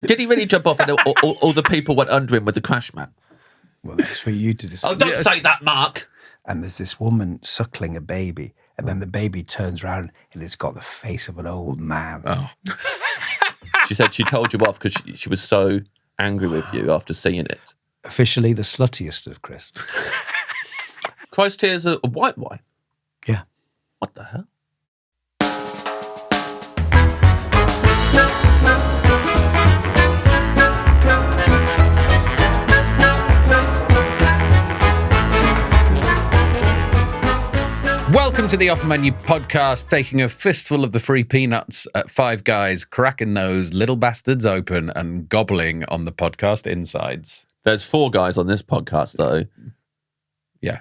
Did he really jump off and all the people went under him with the crash mat? Well, that's for you to decide. Oh, don't say that, Mark. And there's this woman suckling a baby, and then the baby turns around and it's got the face of an old man. Oh. She said she told you off because she was so angry with you after seeing it. Officially the sluttiest of crisps. Christ tears a white wine? Yeah. What the hell? Welcome to the Off Menu podcast, taking a fistful of the free peanuts at Five Guys, cracking those little bastards open and gobbling on the podcast insides. There's 4 guys on this podcast, though. Yeah.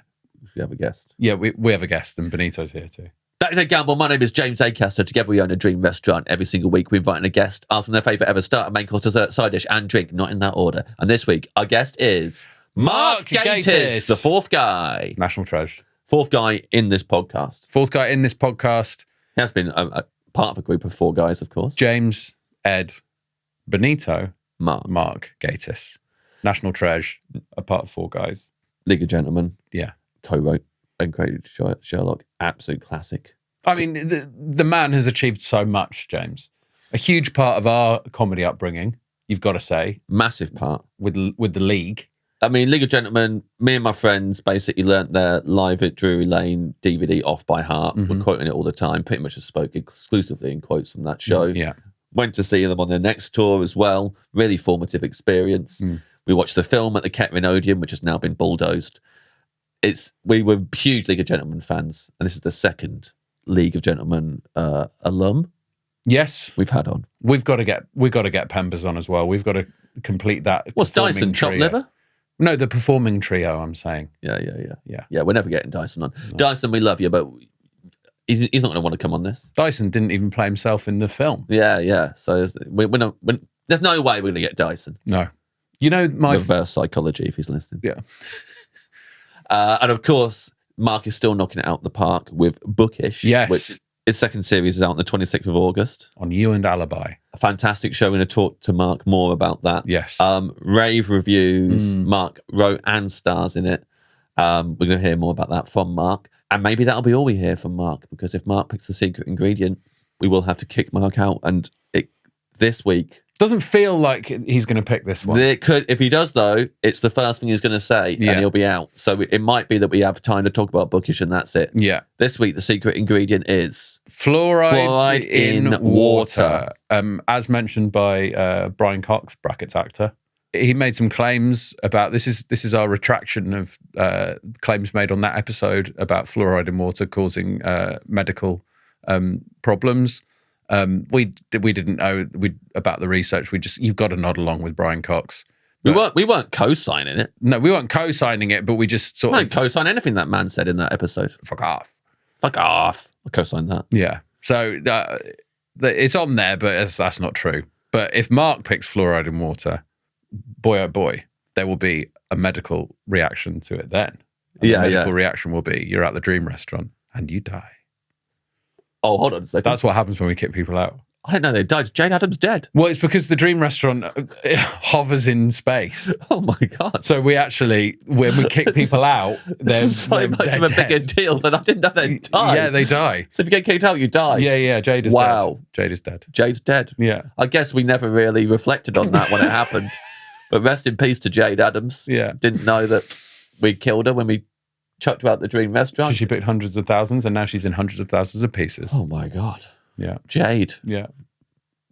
We have a guest. Yeah, we have a guest, and Benito's here too. That is a gamble. My name is James Acaster. Together we own a dream restaurant. Every single week we invite in a guest, ask them their favourite ever starter, main course, dessert, side dish, and drink, not in that order. And this week, our guest is Mark Gatiss, the 4th guy. National treasure. 4th guy in this podcast. 4th guy in this podcast. He has been a part of a group of 4 guys, of course. James, Ed, Benito, Mark Gatiss. National treasure, a part of 4 guys. League of Gentlemen. Yeah. Co-wrote and created Sherlock. Absolute classic. I mean, the man has achieved so much, James. A huge part of our comedy upbringing, you've got to say. Massive part. With the League. I mean, League of Gentlemen, me and my friends basically learnt their Live at Drury Lane DVD off by heart. Mm-hmm. We're quoting it all the time. Pretty much spoke exclusively in quotes from that show. Yeah. Went to see them on their next tour as well. Really formative experience. We watched the film at the Kettering Odeon, which has now been bulldozed. We were huge League of Gentlemen fans, and this is the 2nd League of Gentlemen alum. Yes, we've had on. We've got to get Pembers on as well. We've got to complete that. What's Dyson? Chopped liver? No, the performing trio, I'm saying. Yeah. We're never getting Dyson on. No. Dyson, we love you, but he's not going to want to come on this. Dyson didn't even play himself in the film. Yeah. So there's no way we're going to get Dyson. No. You know, reverse psychology, if he's listening. Yeah. And of course, Mark is still knocking it out the park with Bookish. Yes. Which his 2nd series is out on the 26th of August. On You and Alibi. A fantastic show. We're going to talk to Mark more about that. Yes. Rave reviews. Mark wrote and stars in it. We're going to hear more about that from Mark. And maybe that'll be all we hear from Mark, because if Mark picks the secret ingredient, we will have to kick Mark out. And this week... Doesn't feel like he's going to pick this one. It could. If he does, though, it's the first thing he's going to say, and he'll be out. So it might be that we have time to talk about Bookish, and that's it. Yeah. This week, the secret ingredient is... Fluoride in water. As mentioned by Brian Cox, brackets actor. He made some claims about... This is our retraction of claims made on that episode about fluoride in water causing medical problems. We didn't know about the research. You've got to nod along with Brian Cox. We weren't co-signing it. No, we weren't co-signing it, but we just sort of co-sign anything that man said in that episode. Fuck off. I co-signed that. Yeah. So it's on there, but that's not true. But if Mark picks fluoride in water, boy oh boy, there will be a medical reaction to it then. And the medical reaction will be you're at the Dream Restaurant and you die. Oh, hold on a second. That's what happens when we kick people out. I didn't know they died. Jane Addams dead. Well, it's because the Dream Restaurant hovers in space. Oh my God. So we actually, when we kick people out, they're so much of a bigger deal than I didn't know they die. Yeah, they die. So if you get kicked out, you die. Yeah. Jade is dead. Wow. Jade is dead. Jade's dead. Yeah. I guess we never really reflected on that when it happened. But rest in peace to Jade Addams. Yeah. Didn't know that we killed her when we chucked her out the Dream Restaurant. She picked hundreds of thousands, and now she's in hundreds of thousands of pieces. Oh my God. Yeah. Jade. Yeah.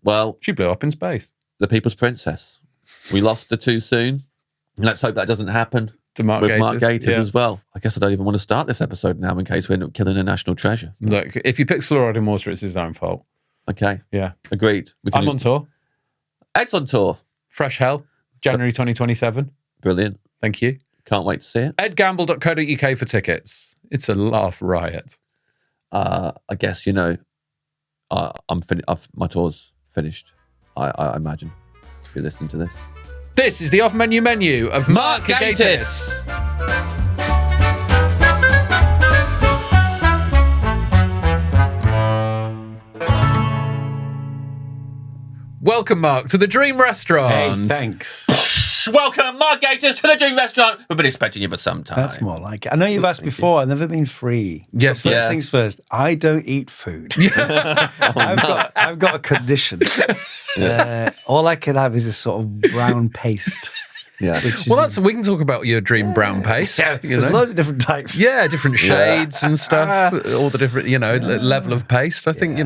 Well, she blew up in space. The People's Princess. We lost her too soon. Let's hope that doesn't happen to Mark Gatiss as well. I guess I don't even want to start this episode now in case we end up killing a national treasure. Look, if he picks fluoride in water, it's his own fault. Okay. Yeah. Agreed. I'm on tour. Ed's on tour. Fresh Hell, January 2027. Brilliant. Thank you. Can't wait to see it. edgamble.co.uk for tickets. It's a laugh riot. I guess, my tour's finished, I imagine, if you're listening to this. This is the off-menu menu of Mark Gatiss. Welcome, Mark, to the Dream Restaurant. Hey, thanks. Welcome, Mark Gatiss, to the Dream Restaurant. We've been expecting you for some time. That's more like it. I know you've asked before. I've never been free. Yes, But first things first. I don't eat food. I've got a condition. All I can have is a sort of brown paste. Yeah. Well, we can talk about your dream brown paste. Yeah, you there's know? loads of different types. Yeah, different shades and stuff. All the different, level of paste. I think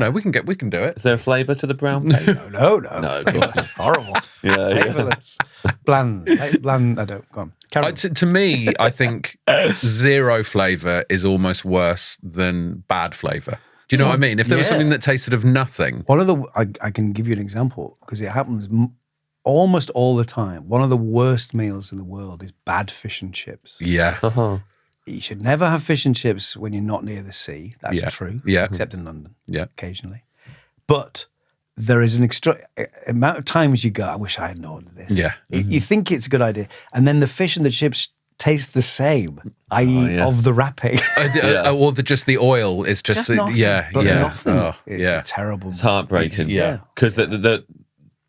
we can do it. Is there a flavour to the paste? No. No, of course not. Horrible. Yeah. Flavourless. Bland. Bland. I don't. Go on. Carry on. To me, I think zero flavour is almost worse than bad flavour. Do you know what I mean? If there was something that tasted of nothing. One of the, I can give you an example because it happens almost all the time. One of the worst meals in the world is bad fish and chips. Yeah. You should never have fish and chips when you're not near the sea. That's true. Yeah. Except in London. Yeah. Occasionally. But there is an extra amount of times you go, I wish I had known this. Yeah. You think it's a good idea. And then the fish and the chips taste the same, i.e. of the wrapping. Or just the oil is just nothing. Nothing. Oh, It's a terrible. It's heartbreaking. Yeah. Because the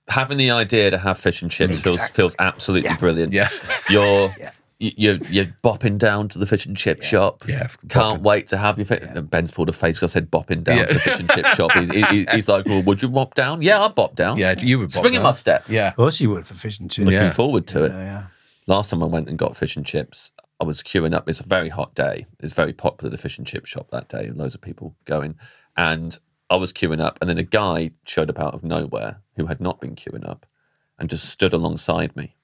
having the idea to have fish and chips feels absolutely brilliant. Yeah. You're bopping down to the fish and chip shop. Yeah. Can't wait to have your fish. Ben's pulled a face because I said bopping down to the fish and chip shop. He's like, well, would you bop down? Yeah, I'll bop down. Yeah, you would bop Spring in down. my step. Yeah. Of course you would for fish and chips. Looking forward to it. Yeah. Last time I went and got fish and chips, I was queuing up. It's a very hot day. It's very popular, the fish and chip shop that day, and loads of people going. And I was queuing up, and then a guy showed up out of nowhere who had not been queuing up and just stood alongside me.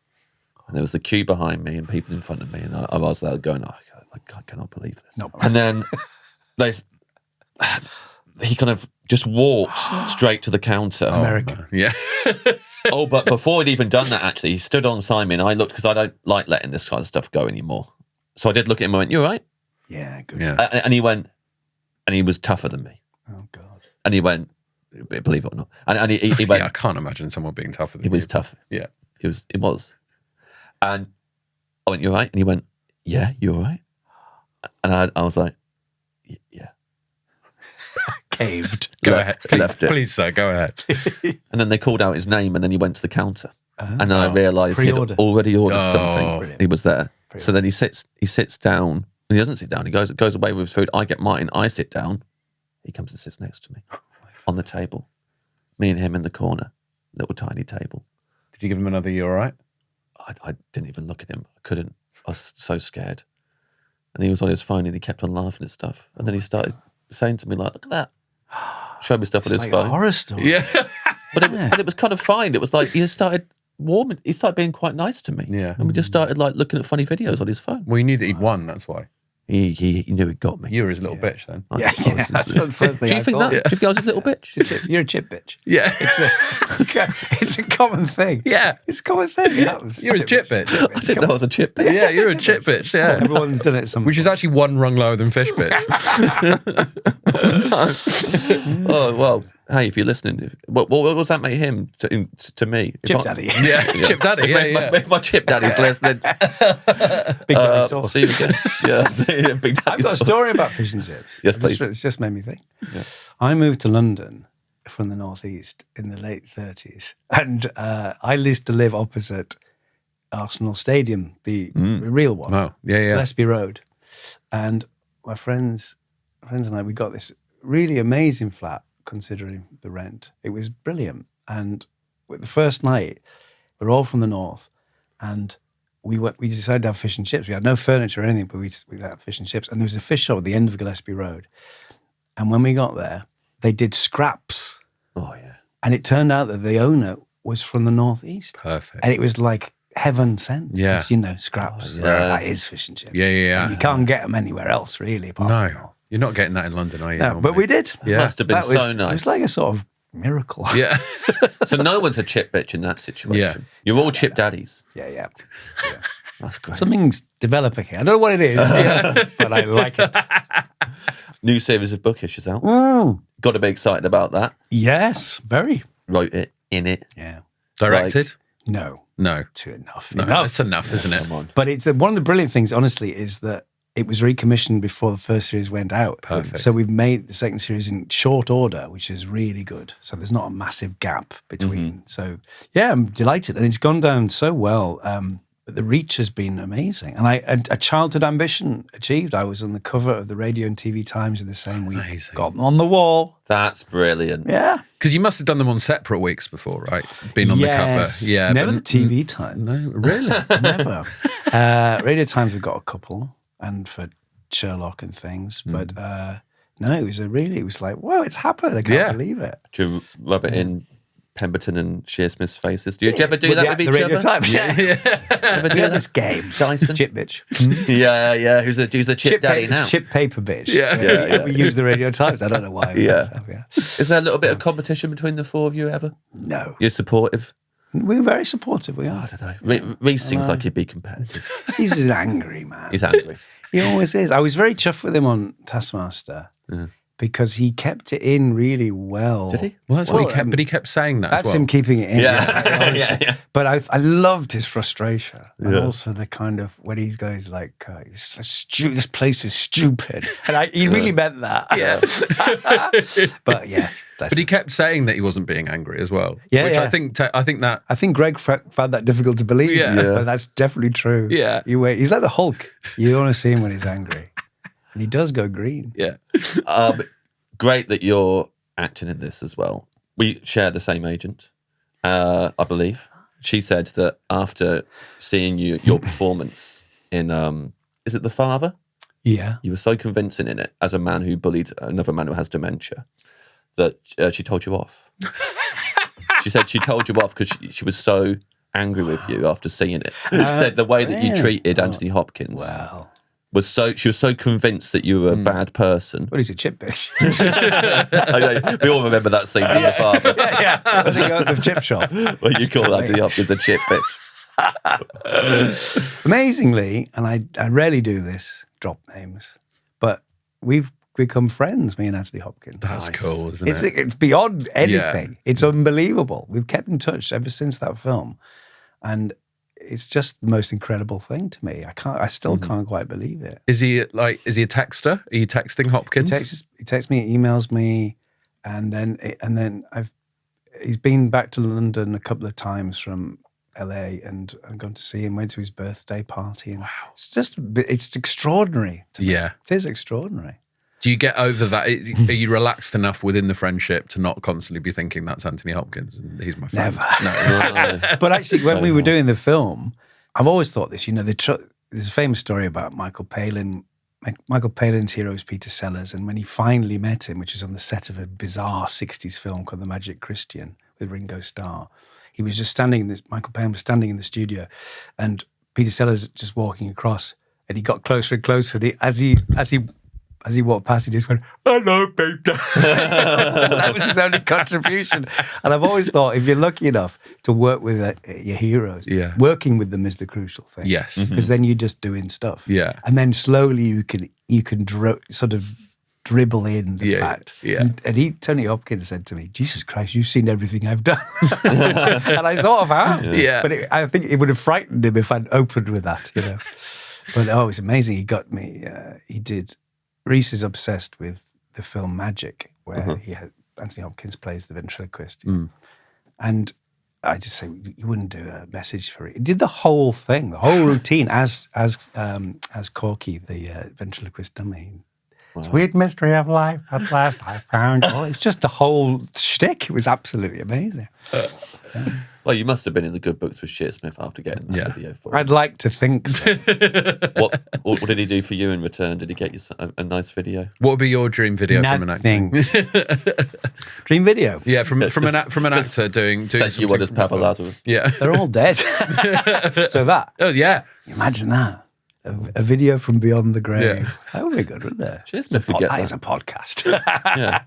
And there was the queue behind me and people in front of me. And I was there going, oh, I cannot believe this. No. And then he kind of just walked straight to the counter. American. Yeah. But before he'd even done that, actually, he stood alongside me and I looked because I don't like letting this kind of stuff go anymore. So I did look at him and I went, you all right? Yeah, good. Yeah. And he went, and he was tougher than me. Oh, God. And he went, believe it or not. And he went, I can't imagine someone being tougher than he was you. tough. Yeah. It was. And I went, you all right? And he went, yeah, you all right? And I was like, yeah. Caved. Go ahead. Left it. Please, sir, go ahead. And then they called out his name and then he went to the counter. And then I realised he'd Pre-order. already ordered Oh. something. Brilliant. He was there. So then he sits down. He doesn't sit down. He goes away with his food. I get mine. I sit down. He comes and sits next to me on the table. Me and him in the corner. Little tiny table. Did you give him another you all right? I didn't even look at him. I couldn't. I was so scared. And he was on his phone and he kept on laughing at stuff. And then he started saying to me, like, look at that. Showed me stuff on It's his like a phone. horror story. Yeah. But it was kind of fine. It was like he started warming. He started being quite nice to me. Yeah. And we just started like looking at funny videos on his phone. Well, you knew that he'd won, that's why. He knew he'd got me. You were his little bitch then. Yeah, that's the first thing Do you I think thought. that? Do you think I was a little bitch? You're a chip bitch. Yeah. It's a common thing. Yeah. It's a common thing. It happens. You're his chip bitch. I didn't know I was a chip bitch. Yeah, you're a chip bitch, yeah. Everyone's done it at some Which is actually one rung lower than fish bitch. Oh, well, hey, if you're listening, what does that make him to me? Chip daddy. Yeah, chip daddy, yeah. If my chip daddy's listening, Big daddy sauce. see you again. Yeah, big daddy I've got a sauce. story about fish and chips. Yes, please. It's just made me think. I moved to London from the northeast in the late 30s, and I used to live opposite Arsenal Stadium, the real one. Oh, yeah. Gillespie Road. And my friends and I, we got this really amazing flat considering the rent. It was brilliant. And the first night, we're all from the north, and we decided to have fish and chips. We had no furniture or anything, but we had fish and chips. And there was a fish shop at the end of Gillespie Road. And when we got there, they did scraps. Oh, yeah. And it turned out that the owner was from the northeast. Perfect. And it was like heaven sent. Yeah. Because, scraps, that is fish and chips. Yeah. And you can't get them anywhere else, really, apart from the No, north. you're not getting that in London, are you? No, but we did. Yeah. Must have been That so was, nice. It was like a sort of miracle. Yeah. So no one's a chip bitch in that situation. Yeah. You're all chip daddies. Yeah. That's great. Something's developing here. I don't know what it is, but I like it. New series of Bookish is out. Got to be excited about that. Yes, very. Wrote it, in it. Yeah. Directed? No, No. too enough. No, Enough. that's enough, isn't it? Come on. But it's one of the brilliant things, honestly, is that it was recommissioned before the first series went out. Perfect. So we've made the second series in short order, which is really good. So there's not a massive gap between. So yeah, I'm delighted. And it's gone down so well. But the reach has been amazing. And a childhood ambition achieved. I was on the cover of the Radio and TV Times in the same week. Amazing. Got them on the wall. That's brilliant. Yeah. Because you must have done them on separate weeks before, right? Been on the cover. Yeah. Never but- the TV Times. No, really? Never. Radio Times have got a couple, and for Sherlock and things. But no, it was like, whoa, it's happened. I can't believe it. Do you rub it in Pemberton and Shearsmith's faces? Do you ever do With that with each Radio other? Times. Ever do We had that? this game. Dyson? Chip bitch. Yeah. Who's the chip daddy paper, now? Chip paper bitch. Yeah. We use the Radio Times. I don't know why. Yeah. Is there a little bit of competition between the four of you ever? No. You're supportive? We're very supportive. We are. I don't know. Reese seems like he'd be competitive. He's an angry man. He's angry. He always is. I was very chuffed with him on Taskmaster because he kept it in really well. Did he? Well, that's what he kept, but he kept saying that as That's well. him keeping it in. Yeah. Yeah. But I loved his frustration. And also the kind of, when he goes like, this place is stupid. And he really meant that. Yeah. But yes. But he kept saying that he wasn't being angry as well. Yeah, which yeah. I think that. I think Greg found that difficult to believe. Yeah. But that's definitely true. Yeah. He's like the Hulk. You want to see him when he's angry. And he does go green. Yeah. Great that you're acting in this as well. We share the same agent, I believe. She said that after seeing your performance in, is it The Father? Yeah. You were so convincing in it as a man who bullied another man who has dementia that she told you off. She said she told you off because she was so angry with you after seeing it. She said the way that you treated Anthony Hopkins she was so convinced that you were a bad person. Well, he's a chip bitch. We all remember that scene from The Father. Yeah. When they go to the chip shop. Well, you call Anthony Hopkins a chip bitch. Amazingly, and I rarely do this, drop names, but we've become friends, me and Anthony Hopkins. That's cool, isn't it? It's beyond anything. Yeah. It's unbelievable. We've kept in touch ever since that film. And it's just the most incredible thing to me. I still can't quite believe it. Is he a texter? Are you texting Hopkins? He texts me, emails me, and then he's been back to London a couple of times from LA, and I'm going to see him. Went to his birthday party, and it's extraordinary to me. Yeah, it is extraordinary. Do you get over that? Are you relaxed enough within the friendship to not constantly be thinking that's Anthony Hopkins and he's my friend? Never. No. But actually, when we were doing the film, I've always thought this. There's a famous story about Michael Palin. Michael Palin's hero is Peter Sellers, and when he finally met him, which is on the set of a bizarre 60s film called The Magic Christian with Ringo Starr, he was just Michael Palin was standing in the studio, and Peter Sellers just walking across, and he got closer and closer, and as he walked past, he just went, "Hello, Peter." That was his only contribution. And I've always thought, if you're lucky enough to work with your heroes, working with them is the crucial thing. Yes, because then you're just doing stuff. Yeah, and then slowly you can sort of dribble in the fact. Yeah, and Tony Hopkins said to me, "Jesus Christ, you've seen everything I've done," and I sort of have. Yeah, but I think it would have frightened him if I'd opened with that. But it's amazing. He got me. He did. Reese is obsessed with the film Magic, where Anthony Hopkins plays the ventriloquist. And I just say, you wouldn't do a message for it. He did the whole thing, the whole routine as Corky, the ventriloquist dummy. Wow. Sweet mystery of life, at last I found. It's just the whole shtick. It was absolutely amazing. Well, you must have been in the good books with Shearsmith after getting that video for him. I'd like to think so. What did he do for you in return? Did he get you a nice video? What would be your dream video from an actor? Dream video? Yeah, from an actor doing Said you would as Pavel Lazarus. Yeah. They're all dead. So that. Oh, yeah. Imagine that. A video from beyond the grave. Yeah. That would be good, wouldn't it? Shearsmith would get that. That is a podcast. Yeah.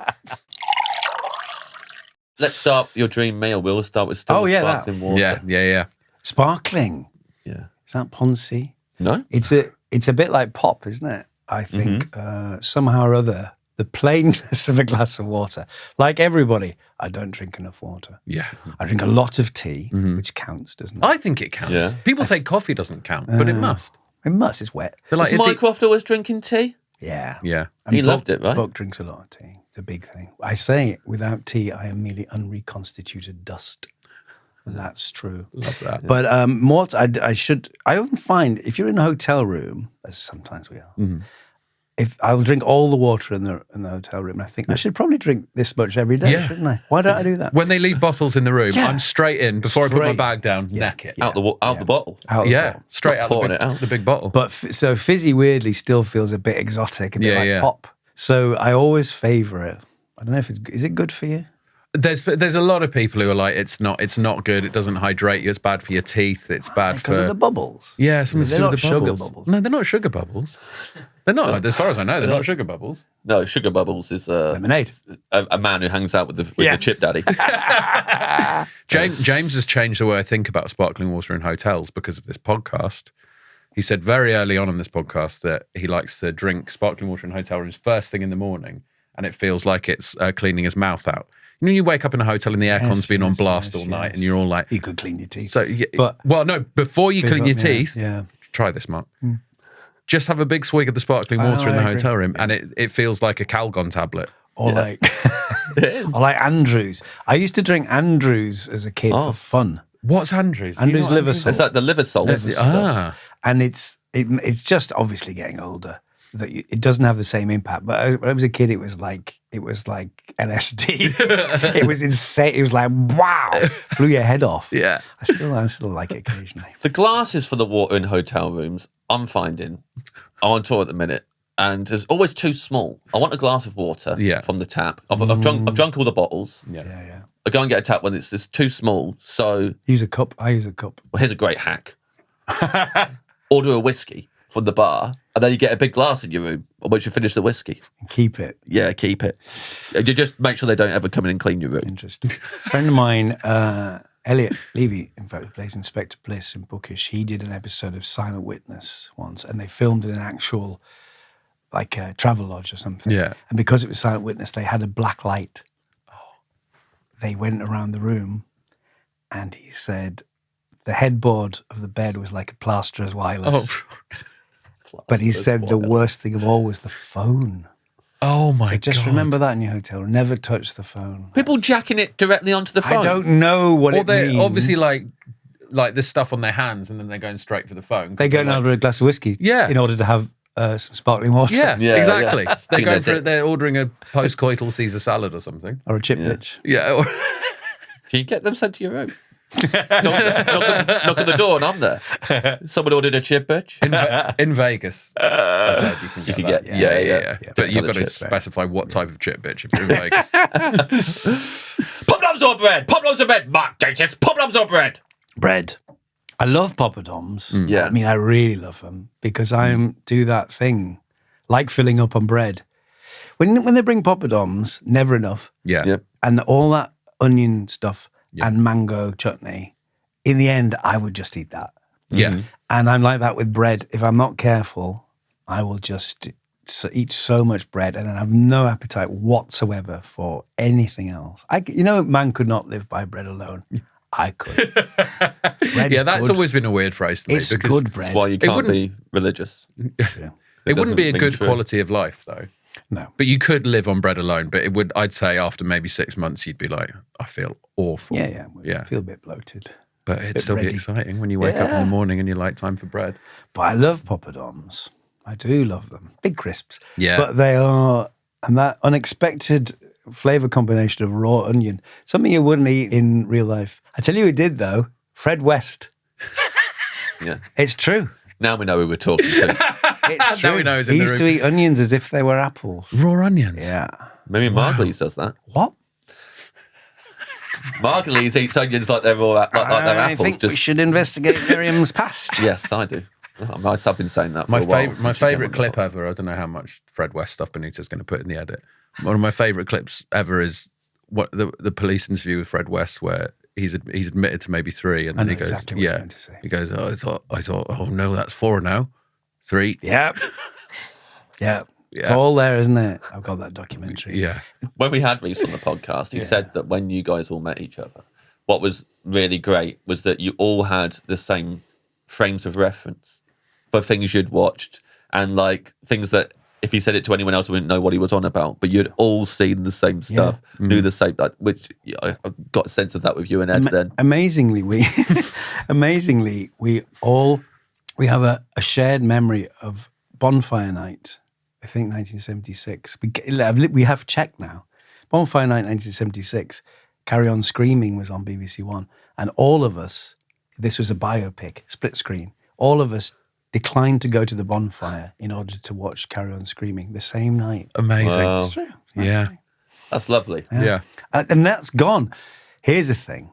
Let's start your dream meal. We'll start with sparkling water. Yeah. Sparkling. Yeah. Is that Ponzi? No. It's a bit like pop, isn't it? I think somehow or other, the plainness of a glass of water. Like everybody, I don't drink enough water. Yeah. I drink a lot of tea, which counts, doesn't it? I think it counts. Yeah. People say coffee doesn't count, but it must. It must. It's wet. They're Was like, Mycroft always drinking tea? Yeah. yeah. And He loved it, right? Buck drinks a lot of tea. It's a big thing. I say without tea, I am merely unreconstituted dust. And that's true. Love that. But malt, I often find if you're in a hotel room, as sometimes we are, if I'll drink all the water in the hotel room, and I think I should probably drink this much every day, Yeah. shouldn't I? Why don't I do that? When they leave bottles in the room, Yeah. I'm straight in before I put my Straight. bag down, neck it. Out the bottle. Out of the Yeah, bottle. straight Not out pouring it out. the big bottle. But so fizzy weirdly still feels a bit exotic, a bit Yeah, like yeah. pop. So I always favour it. I don't know if is it good for you? There's a lot of people who are like, it's not good. It doesn't hydrate you. It's bad for your teeth. It's bad Because for of the bubbles. yeah, something to They're do not with the sugar bubbles. bubbles. No, they're not sugar bubbles. They're not. As far as I know, they're not sugar bubbles. No, Sugar Bubbles is Lemonade. a man who hangs out with the chip daddy. James has changed the way I think about sparkling water in hotels because of this podcast. He said very early on in this podcast that he likes to drink sparkling water in hotel rooms first thing in the morning, and it feels like it's cleaning his mouth out. You know, you wake up in a hotel and the aircon's been on blast all night, and you're all like, You could clean your teeth. so. Yeah, But- well, no, before you clean your Yeah, teeth, yeah. try this, Mark. Just have a big swig of the sparkling water in the I agree. hotel room, and it feels like a Calgon tablet. Or like or like Andrews. I used to drink Andrews as a kid for fun. What's Andrews? Do you Andrews know what liver salt. It's like the liver salt. And it's just obviously getting older that it doesn't have the same impact. But when I was a kid, it was like LSD. It was insane. It was like wow, blew your head off. Yeah. I still like it occasionally. The glasses for the water in hotel rooms, I'm finding, I'm on tour at the minute, and it's always too small. I want a glass of water from the tap. I've drunk all the bottles. Yeah. I go and get a tap when it's too small. So Use a cup. I use a cup. well, here's a great hack. Order a whiskey from the bar, and then you get a big glass in your room once you finish the whiskey. And keep it. Yeah, keep it. You just make sure they don't ever come in and clean your room. Interesting. A friend of mine, Elliot Levy, in fact, who plays Inspector Bliss in Bookish, he did an episode of Silent Witness once, and they filmed in an actual, like a travel lodge or something. Yeah. And because it was Silent Witness, they had a black light. They went around the room, and he said the headboard of the bed was like a plasterer's wireless. But he said the worst thing of all was the phone. Oh my god! Just remember that in your hotel. Never touch the phone. People jacking it directly onto the phone. I don't know what Or it they're means. obviously like this stuff on their hands, and then they're going straight for the phone. They go and order a glass of whiskey in order to have some sparkling water. Yeah, Yeah, exactly. yeah. They're Think going that's for it. they're ordering a post-coital Caesar salad or something. Or a chip bitch. Yeah. Or, Can you get them sent to your room? knock on the door and I'm there. Someone ordered a chip bitch. in Vegas, I've heard you can get that. yeah. But you've got to Chip. specify what type of chip bitch if you're in Vegas. Poppadoms or bread? Poppadoms or bread? Mark Gatiss, poppadoms or bread? Bread. I love poppadoms. Yeah. I mean, I really love them because I do that thing, like filling up on bread. When they bring poppadoms, never enough. Yeah. Yep. And all that onion stuff and mango chutney, in the end, I would just eat that. Yeah. And I'm like that with bread. If I'm not careful, I will just eat so much bread and then have no appetite whatsoever for anything else. Man could not live by bread alone. I could. Yeah, that's always been a weird phrase to me. It's because good bread. That's why you can't wouldn't- be religious. It wouldn't be a doesn't good ring true. quality of life, though. No. But you could live on bread alone. But it would, I'd say, after maybe 6 months, you'd be like, I feel awful. Yeah. Yeah. I feel a bit bloated. But it'd bit still be bready. exciting when you wake up in the morning and you're like, time for bread. But I love poppadoms. I do love them. Big crisps. Yeah. But they are, and that unexpected flavour combination of raw onion, something you wouldn't eat in real life. I tell you who did, though, Fred West. Yeah. It's true. Now we know who we're talking to. It's true. Now we know he's in He the used to room. eat onions as if they were apples. Raw onions. Yeah. Maybe Margulies does that. What? Margulies eats onions like they're all like they're I apples. think we should investigate Miriam's past. Yes, I do. I've been saying that for My a while. favorite, my since you came favorite on the clip pod. ever. I don't know how much Fred West stuff Benita's going to put in the edit. One of my favorite clips ever is what the police interview with Fred West, where he's admitted to maybe 3, and I then know he goes, exactly what you're yeah, going to say. he goes, oh, I thought, oh no, that's 4 now, 3, Yep. Yeah. It's Yeah. all there, isn't it? I've got that documentary. yeah, When we had Reese on the podcast, he said that when you guys all met each other, what was really great was that you all had the same frames of reference for things you'd watched and like things that if you said it to anyone else, I wouldn't know what he was on about. But you'd all seen the same stuff, knew the same, like, which I got a sense of that with you and Ed then. Amazingly, we we have a shared memory of Bonfire Night. I think 1976. We have checked now. Bonfire Night 1976. Carry On Screaming was on BBC One, and all of us. This was a biopic, split screen. All of us declined to go to the bonfire in order to watch Carry On Screaming the same night. Amazing. Wow. It's true. Yeah. That's lovely. Yeah. And that's gone. Here's the thing.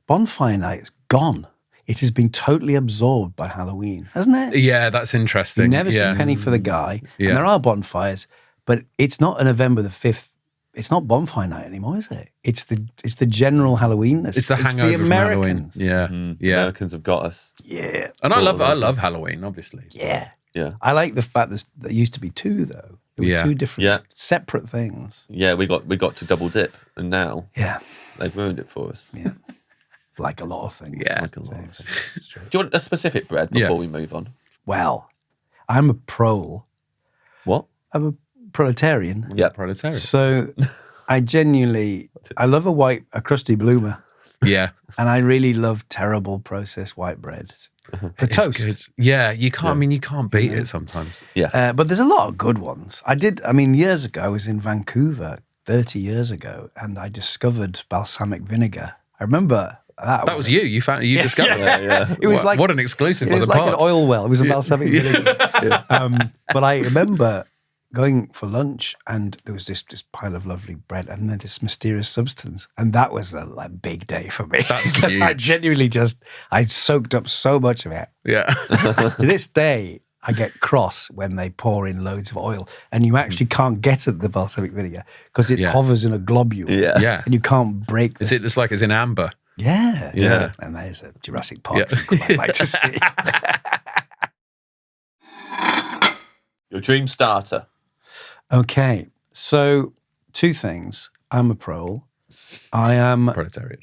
Bonfire Night is gone. It has been totally absorbed by Halloween, hasn't it? Yeah, that's interesting. You've never yeah. seen Penny for the Guy. Yeah. And there are bonfires, but it's not a November the 5th. It's not Bonfire Night anymore, is it? It's the general Halloweenness. It's the hangover from Halloween. Americans. Yeah. Yeah. Americans have got us. Yeah. And I love Halloween, obviously. Yeah. Yeah. I like the fact that there used to be two, though. There were two different, separate things. Yeah, we got to double dip, and now they've ruined it for us. Yeah. Like a lot of things. Yeah. Like a lot of things. Do you want a specific bread before we move on? Well, I'm a prole. What? I'm a proletarian. Yeah. Proletariat. So I genuinely, I love a crusty bloomer. Yeah. And I really love terrible processed white bread. For It's toast. good. Yeah, you can't. You can't beat it sometimes. Yeah. But there's a lot of good ones. Years ago, I was in Vancouver 30 years ago, and I discovered balsamic vinegar. I remember that was you. You discovered that. Yeah. It was what an exclusive it for was the like pod. an oil well. It was a balsamic vinegar. But I remember going for lunch, and there was this pile of lovely bread, and then this mysterious substance, and that was a big day for me. That's because I huge. genuinely I soaked up so much of it. Yeah. To this day, I get cross when they pour in loads of oil, and you actually can't get at the balsamic vinegar because it hovers in a globule. Yeah. Yeah. And you can't break this. It's like it's in amber. Yeah. Yeah. And there's a Jurassic Park sequel I'd like to see. Your dream starter. Okay. So, two things. I'm a prole. I am Proletariat.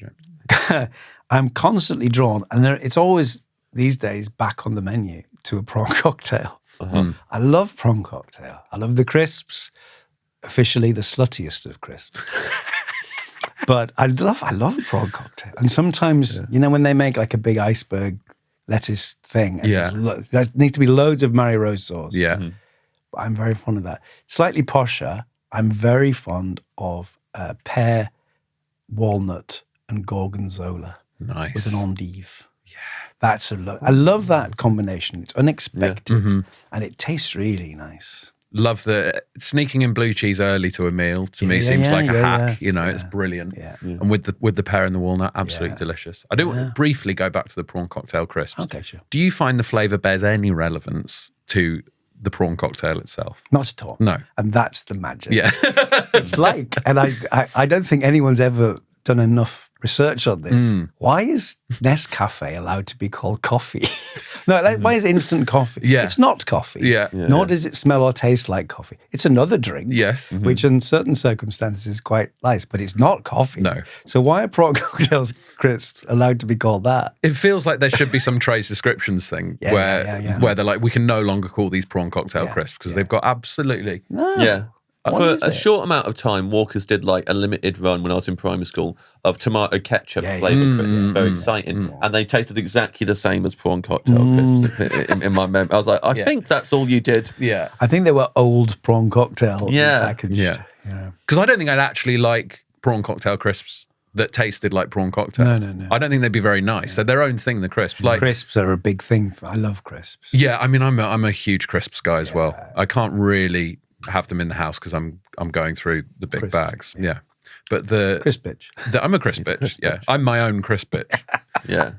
Yeah. I'm constantly drawn, and it's always these days back on the menu to a prawn cocktail. I love prawn cocktail. I love the crisps. Officially the sluttiest of crisps. But I love a prawn cocktail. And sometimes, when they make like a big iceberg lettuce thing, and there needs to be loads of Marie Rose sauce. Yeah. I'm very fond of that. Slightly posher, I'm very fond of pear, walnut, and gorgonzola Nice. with an endive. Yeah. I love that combination. It's unexpected and it tastes really nice. Love the sneaking in blue cheese early to a meal. To me, seems like a hack. It's brilliant. Yeah. And with the pear and the walnut, absolutely delicious. I do briefly go back to the prawn cocktail crisps. Okay, sure. Do you find the flavour bears any relevance to the prawn cocktail itself? Not at all. No. And that's the magic. Yeah. It's like, and I don't think anyone's ever done enough research on this. Why is Nescafe allowed to be called coffee? Why is instant coffee? Yeah. It's not coffee. Yeah. Nor does it smell or taste like coffee. It's another drink. Yes. Which in certain circumstances is quite nice, but it's not coffee. No. So why are prawn cocktails crisps allowed to be called that? It feels like there should be some trade descriptions thing where they're like, we can no longer call these prawn cocktail crisps because they've got absolutely. Yeah. For a short amount of time, Walker's did like a limited run when I was in primary school of tomato ketchup flavoured crisps. It's very exciting. And they tasted exactly the same as prawn cocktail crisps in my memory. I was like, I think that's all you did. Yeah. I think they were old prawn cocktail packaged. Yeah. Because I don't think I'd actually like prawn cocktail crisps that tasted like prawn cocktail. No. I don't think they'd be very nice. They're their own thing, the crisps. Like Crisps are a big thing. I love crisps. yeah, I mean, I'm a huge crisps guy as well. I can't really have them in the house because I'm going through the big bags. Yeah. But Crisp bitch. I'm a crisp bitch. Yeah. I'm my own crisp bitch. Yeah.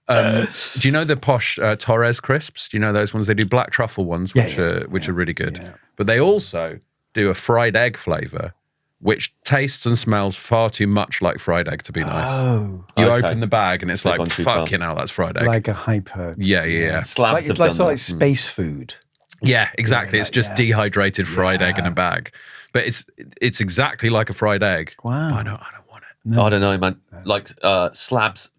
Do you know the posh Torres crisps? Do you know those ones? They do black truffle ones, which are really good. Yeah. But they also do a fried egg flavour, which tastes and smells far too much like fried egg to be nice. Oh. You open the bag and it's They've like, gone too far. fucking hell, that's fried egg. Like a hyper. Yeah. Slabs It's have done like that. space food. Yeah, exactly. It's just dehydrated fried egg in a bag. But it's exactly like a fried egg. Wow. But I don't want it. I don't know, man. Like slabs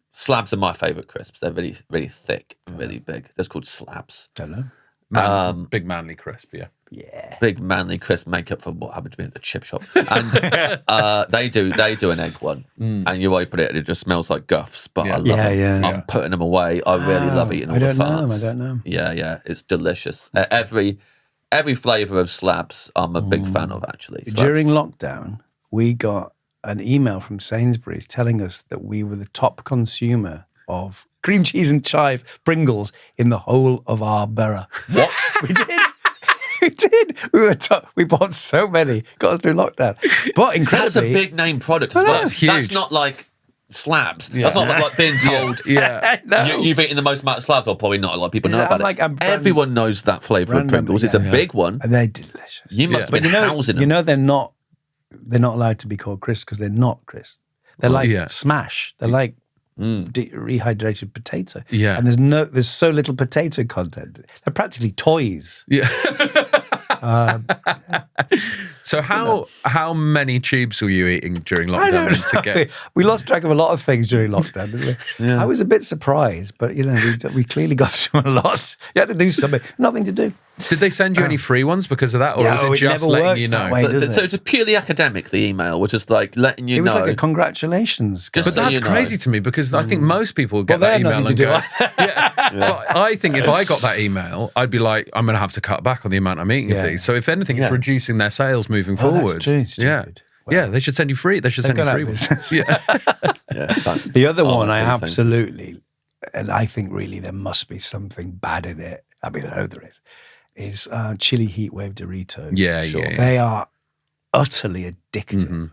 are my favourite crisps. They're really, really thick and really big. They're called slabs. Don't know. Big manly crisp, yeah. Yeah. Big manly crisp makeup for what happened to me at the chip shop. And they do an egg one. And you open it and it just smells like guffs. But I love them. Yeah. I'm putting them away. I really love eating all the farts. I don't know. Yeah. It's delicious. Every flavour of slabs I'm a big fan of, actually. Slabs. During lockdown, we got an email from Sainsbury's telling us that we were the top consumer of cream cheese and chive Pringles in the whole of our borough. What? We did. We did. We bought so many. Got us through lockdown. But incredibly, That's a big name product as well. That's huge. That's not like slabs. That's not like being told no. you've eaten the most amount of slabs. Or probably not a lot of people know about it. Everyone knows that flavour of Pringles. It's a big one. And they're delicious. You must have been housing them. You know they're not allowed to be called crisps because they're not crisps. They're like smash. They're like rehydrated potato. Yeah. And there's so little potato content. They're practically toys. Yeah. So how many tubes were you eating during lockdown to get? We lost track of a lot of things during lockdown, didn't we? I was a bit surprised, but we clearly got through a lot. You had to do something. Nothing to do. Did they send you any free ones because of that, or was it just letting you know? So it's a purely academic. The email was just like letting you know. It was like a congratulations. Just But so that's you know. crazy to me because I think most people get that email and go, But I think if I got that email, I'd be like, I'm going to have to cut back on the amount I'm eating of these. So if anything, it's reducing their sales moving forward. That's true, stupid. Yeah, they should send you free. They should send you free ones. Yeah. The other one I absolutely, and I think really there must be something bad in it. I mean, I know there is chili heatwave Doritos. Yeah. They are utterly addictive.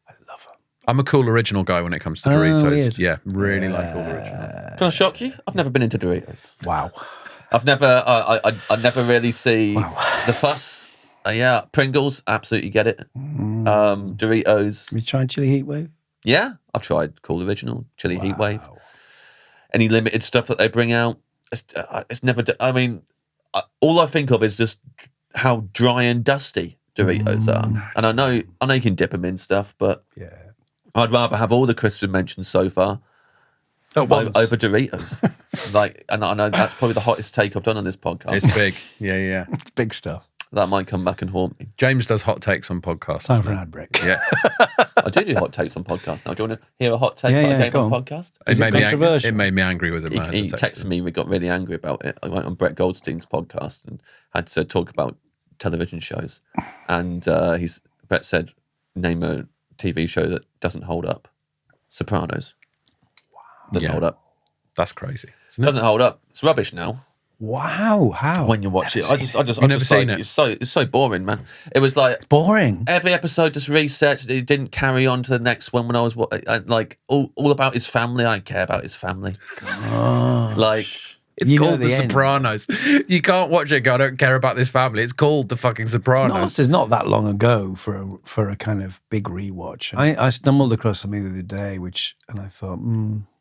I love them. I'm a Cool Original guy when it comes to Doritos. Weird. Yeah, really like Cool Original. Can I shock you? I've never been into Doritos. Wow. I've never, I never really see the fuss. Pringles, absolutely get it. Doritos. Have you tried chili heatwave? Yeah, I've tried Cool Original, chili heatwave. Any limited stuff that they bring out, it's never. I mean, all I think of is just how dry and dusty Doritos are. And I know you can dip them in stuff, but I'd rather have all the crisps been mentioned so far over Doritos. And I know that's probably the hottest take I've done on this podcast. It's big. Yeah. It's big stuff. That might come back and haunt me. James does hot takes on podcasts. Time for an ad break. Yeah. I do hot takes on podcasts now. Do you want to hear a hot take that I gave on podcast? It made me angry with him. He texted me. We got really angry about it. I went on Brett Goldstein's podcast and had to talk about television shows. And Brett said, name a TV show that doesn't hold up. Sopranos. Wow. Doesn't hold up. That's crazy. Doesn't hold up. It's rubbish now. Wow, how? When you watch it, I've never seen it. It's so boring, man. It was like it's boring. Every episode just resets. It didn't carry on to the next one. When I was like all about his family. I don't care about his family. Like it's called The Sopranos. You can't watch it and go, I don't care about this family. It's called The fucking Sopranos. It's not that long ago for a kind of big rewatch. I stumbled across something the other day, and I thought,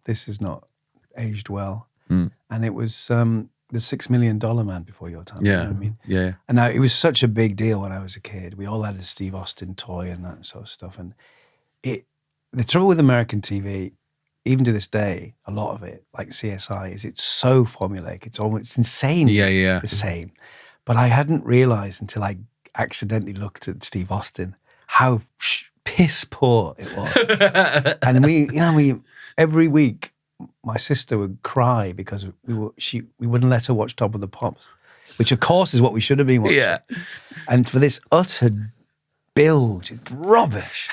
this is not aged well. And it was the $6 Million Man Before Your Time. Yeah. You know what I mean? Yeah. And now it was such a big deal when I was a kid. We all had a Steve Austin toy and that sort of stuff. And the trouble with American TV, even to this day, a lot of it, like CSI, is it's so formulaic. It's insane. Yeah. The same. But I hadn't realized until I accidentally looked at Steve Austin how piss poor it was. And we every week, my sister would cry because we wouldn't let her watch Top of the Pops, which of course is what we should have been watching. Yeah. And for this utter bilge, it's rubbish.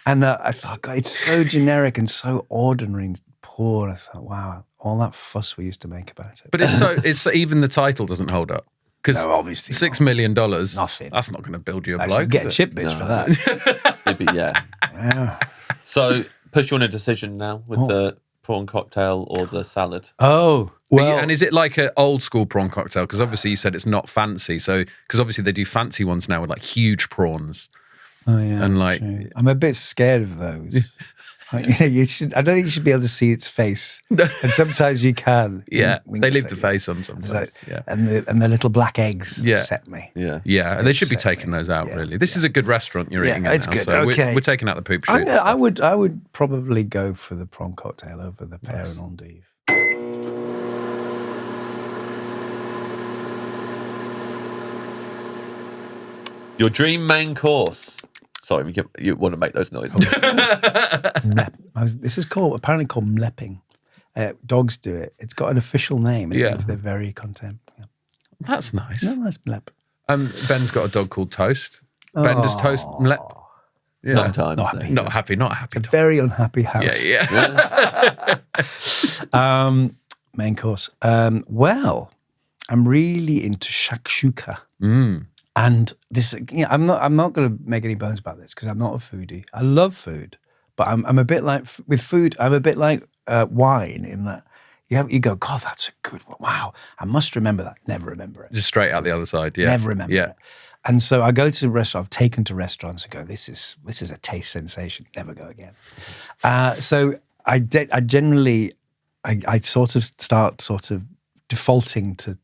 And I thought, God, it's so generic and so ordinary and poor. I thought, wow, all that fuss we used to make about it. But it's even the title doesn't hold up. Because obviously $6 million, nothing. That's not going to build you a I bloke. should get a chip bitch for that. maybe, yeah. So push you on a decision now with the prawn cocktail or the salad. Oh, well. And is it like an old school prawn cocktail? Because obviously you said it's not fancy. So, because obviously they do fancy ones now with like huge prawns. Oh yeah, and like true. I'm a bit scared of those. I don't think you should be able to see its face, and sometimes you can. Yeah, they leave the face on sometimes. Yeah, and the little black eggs upset me. Yeah. They should be taking those out. Really, this is a good restaurant you're eating. It's now, good. So okay, we're taking out the poop shoot. I would probably go for the prawn cocktail over the pear and endive. Your dream main course. Sorry, you want to make those noises. This is apparently called mlepping. Dogs do it. It's got an official name. It means they're very content. Yeah. That's nice. No, nice mlep. Ben's got a dog called Toast. Ben, does Toast mlep? Yeah. Sometimes. Not happy dog. Very unhappy house. Yeah. Main course. Well, I'm really into shakshuka. And this, I'm not going to make any bones about this because I'm not a foodie. I love food, but I'm a bit like with food. I'm a bit like wine in that you go, God, that's a good one. Wow, I must remember that. Never remember it. Just straight out the other side. Yeah. Never remember it. And so I go to restaurants. I've taken to restaurants and go, this is a taste sensation. Never go again. So I generally sort of start defaulting to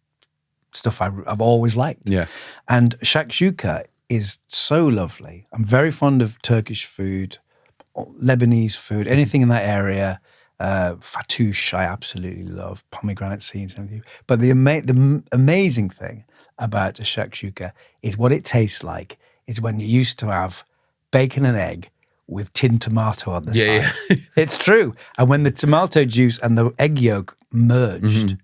stuff I've always liked. Yeah. And shakshuka is so lovely. I'm very fond of Turkish food, Lebanese food, anything in that area. Fattoush, I absolutely love. Pomegranate seeds and everything. But the amazing thing about a shakshuka is what it tastes like is when you used to have bacon and egg with tinned tomato on the side. Yeah. It's true. And when the tomato juice and the egg yolk merged,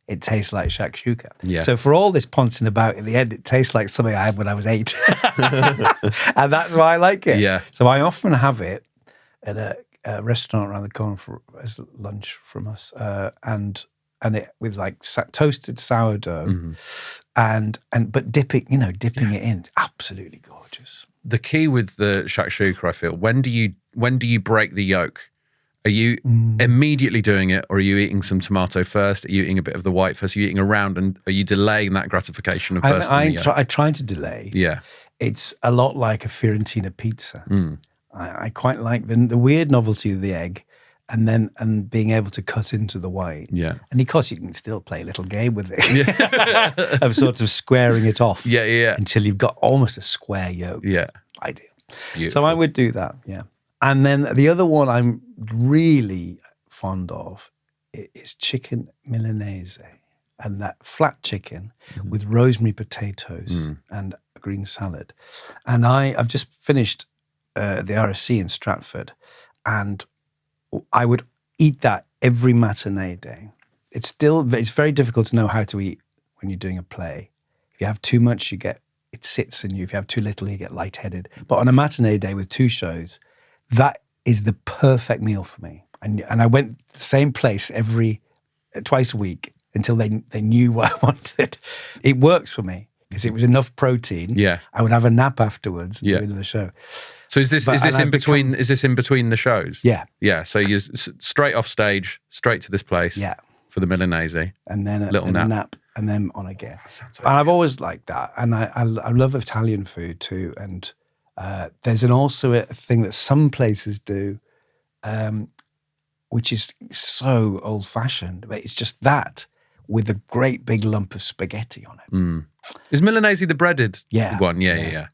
it tastes like shakshuka. Yeah. So for all this poncing about, in the end, it tastes like something I had when I was 8. And that's why I like it. Yeah. So I often have it at a restaurant around the corner as lunch from us, and it with like toasted sourdough, but dipping it in, absolutely gorgeous. The key with the shakshuka, I feel, when do you break the yolk? Are you immediately doing it, or are you eating some tomato first? Are you eating a bit of the white first? Are you eating around, and are you delaying that gratification of bursting the yolk? I try to delay. Yeah. It's a lot like a Fiorentina pizza. I quite like the weird novelty of the egg, and being able to cut into the white. Yeah. And of course, you can still play a little game with it of sort of squaring it off. Yeah. Until you've got almost a square yolk. Yeah. Ideal. Beautiful. So I would do that. Yeah. And then the other one I'm really fond of is chicken Milanese, and that flat chicken with rosemary potatoes and a green salad. And I've just finished the RSC in Stratford, and I would eat that every matinee day. It's very difficult to know how to eat when you're doing a play. If you have too much, it sits in you. If you have too little, you get lightheaded. But on a matinee day with 2 shows, that is the perfect meal for me. And I went the same place twice a week until they knew what I wanted. It works for me because it was enough protein. Yeah. I would have a nap afterwards at the end of the show. So is this in between the shows? Yeah. Yeah. So you're straight off stage, straight to this place. Yeah. For the Milanese. And then a nap and then on again. And I've always liked that. And I love Italian food too. And there's also a thing that some places do, which is so old-fashioned, but it's just that with a great big lump of spaghetti on it. Is Milanese the breaded one? Yeah.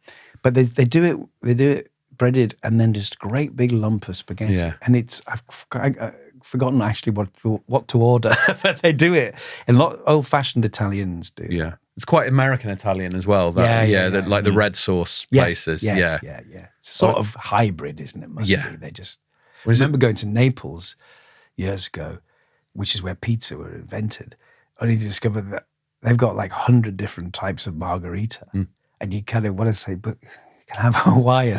But they do it breaded and then just a great big lump of spaghetti. Yeah. And I've forgotten actually what to order, but they do it. And a lot old-fashioned Italians do. Yeah. It's quite American Italian as well. Like the red sauce places. Yes. It's a sort of hybrid, isn't it? Must be. They just. I remember going to Naples years ago, which is where pizza were invented, only to discover that they've got like 100 different types of margarita, and you kind of want to say, but you can have Hawaiian,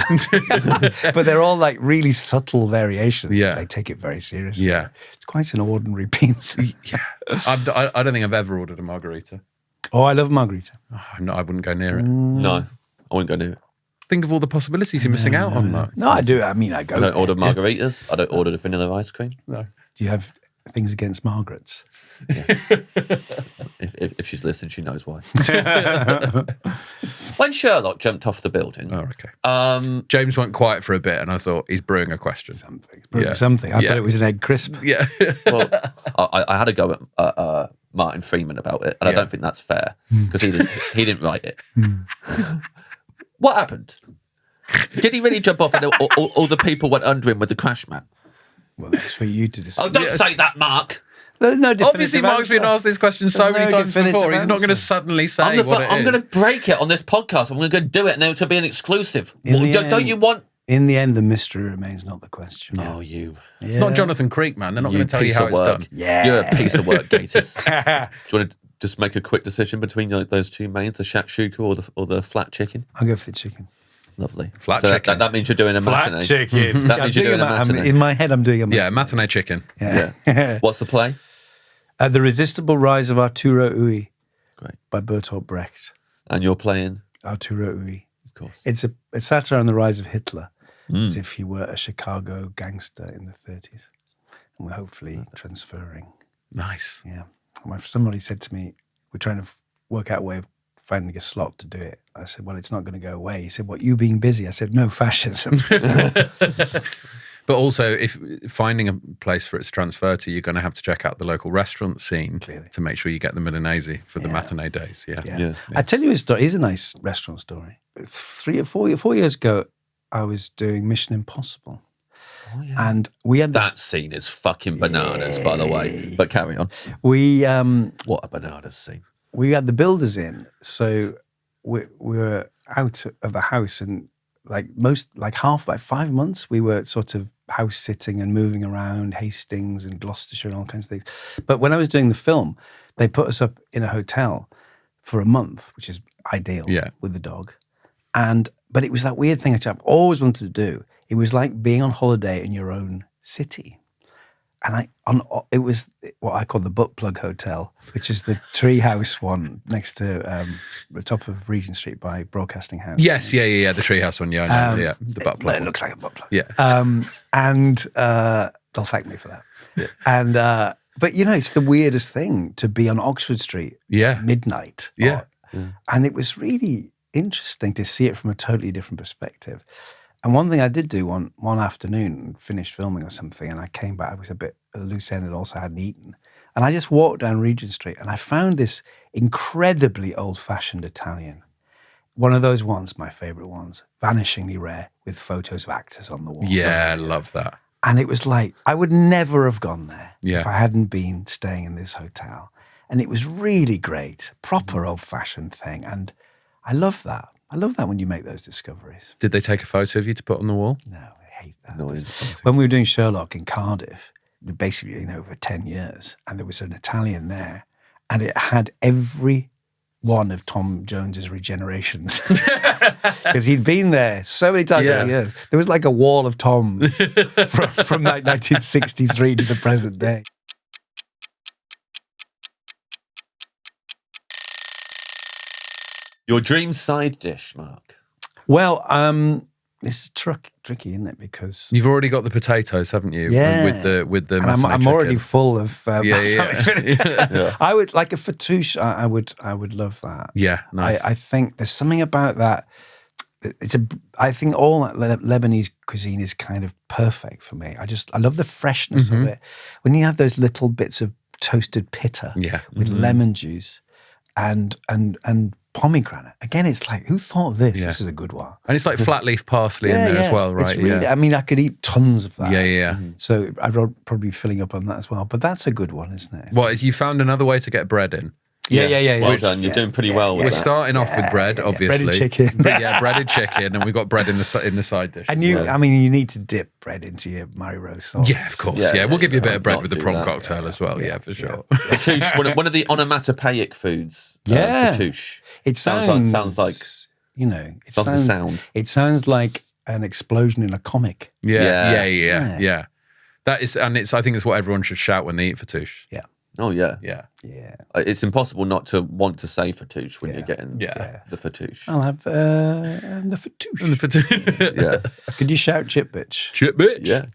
but they're all like really subtle variations. Yeah, they take it very seriously. Yeah, it's quite an ordinary pizza. Yeah, I don't think I've ever ordered a margarita. Oh, I love margarita. No, I wouldn't go near it. No, I wouldn't go near it. Think of all the possibilities you're missing out on, Mark. No, I do. I mean, I don't order margaritas. I don't order the vanilla ice cream. No. Do you have things against Margarets? Yeah. if she's listening, she knows why. When Sherlock jumped off the building. Oh, okay. James went quiet for a bit, and I thought he's brewing a question. Something. I thought it was an egg crisp. Yeah. Well, I had a go at Martin Freeman about it, and I don't think that's fair because he didn't write it. What happened? Did he really jump off and all the people went under him with the crash mat? Well, that's for you to decide. Oh, don't say that, Mark. There's no definitive Obviously, Mark's been answer. asked this question so There's many no times definitive before. He's not going to answer. suddenly say I'm what it going is. to break it on this podcast. I'm going to go do it, and then it'll be an exclusive. In the Don't end- you want? In the end, the mystery remains not the question. Oh, you. It's not Jonathan Creek, man. They're not You going to tell you piece how of it's work. done. Yeah. You're a piece of work, Gatiss. Do you want to just make a quick decision between those two mains, the shakshuka or the flat chicken? I'll go for the chicken. Lovely. Flat So chicken. That means you're doing a matinee. chicken. That means you're doing a matinee. In my head, I'm doing a matinee. Yeah, matinee chicken. Yeah. What's the play? The Resistible Rise of Arturo Ui Great. by Bertolt Brecht. And you're playing, Arturo Ui. of course. It's a satire on the rise of Hitler, as if he were a Chicago gangster in the 30s. And we're hopefully transferring. Nice. Yeah. Somebody said to me, we're trying to work out a way of finding a slot to do it. I said, well, it's not going to go away. He said, what, you being busy? I said, no, fascism. But also, if finding a place for it to transfer to, you're going to have to check out the local restaurant scene Clearly. to make sure you get the Milanese for the matinee days. Yeah. Yeah. I tell you a story. Here's a nice restaurant story. 4 years ago, I was doing Mission Impossible. Oh, yeah. And we had That scene is fucking bananas, by the way. But carry on. we What a bananas scene. we had the builders in, so we were out of the house, and like 5 months, we were sort of house sitting and moving around Hastings and Gloucestershire and all kinds of things. But when I was doing the film, they put us up in a hotel for a month, which is ideal with the dog. But it was that weird thing I've always wanted to do. It was like being on holiday in your own city. And it was what I call the Butt Plug Hotel, which is the treehouse one next to the top of Regent Street by Broadcasting House. Yes, yeah. The treehouse one, yeah, I know. Yeah, the butt plug. It one. looks like a butt plug. Yeah. And they'll thank me for that. Yeah. And but it's the weirdest thing to be on Oxford Street, midnight. Yeah. And it was really interesting to see it from a totally different perspective. And one thing I did do one afternoon, finished filming or something, and I came back, I was a bit loose-ended, also hadn't eaten. And I just walked down Regent Street and I found this incredibly old-fashioned Italian. One of those ones, my favourite ones, vanishingly rare, with photos of actors on the wall. Yeah, I love that. And it was like, I would never have gone there Yeah. if I hadn't been staying in this hotel. And it was really great, proper old-fashioned thing. And I love that. I love that when you make those discoveries. Did they take a photo of you to put on the wall? No, I hate that. No, When we were doing Sherlock in Cardiff, basically, for 10 years, and there was an Italian there, and it had every one of Tom Jones's regenerations because he'd been there so many times over the years. There was like a wall of Toms from like 1963 to the present day. Your dream side dish, Mark. Well, this is tricky, isn't it? Because You've already got the potatoes, haven't you? Yeah. With the and I'm matinee already chicken. full of balsamic vinegar. Yeah. I would like a fattoush. I would love that. Yeah, nice. I think there's something about that. I think all that Lebanese cuisine is kind of perfect for me. I love the freshness of it. When you have those little bits of toasted pitta with lemon juice and pomegranate. Again, it's like, who thought of this? Yeah. This is a good one. And it's like flat leaf parsley in there as well, right? It's really, I mean, I could eat tons of that. Yeah. So I'd probably be filling up on that as well. But that's a good one, isn't it? What, you found another way to get bread in? Yeah. Well done. You're doing pretty well with We're that. starting off with bread, obviously. Breaded chicken. Breaded chicken, and we've got bread in the side dish. And you need to dip bread into your Mary Rose sauce. Yeah, of course. Yeah, we'll give you a bit of bread not with the do prom that. cocktail as well. Yeah, for sure. Fattoush, one of the onomatopoeic foods. Yeah. Fattoush. It Sounds like it sounds like an explosion in a comic. Yeah. That is, and I think it's what everyone should shout when they eat fattoush. Yeah. Oh yeah. Yeah. It's impossible not to want to say fattoush when you're getting the fattoush. I'll have the fattoush. And the fattoush. Yeah. Could you shout chip bitch? Chip bitch. Yeah.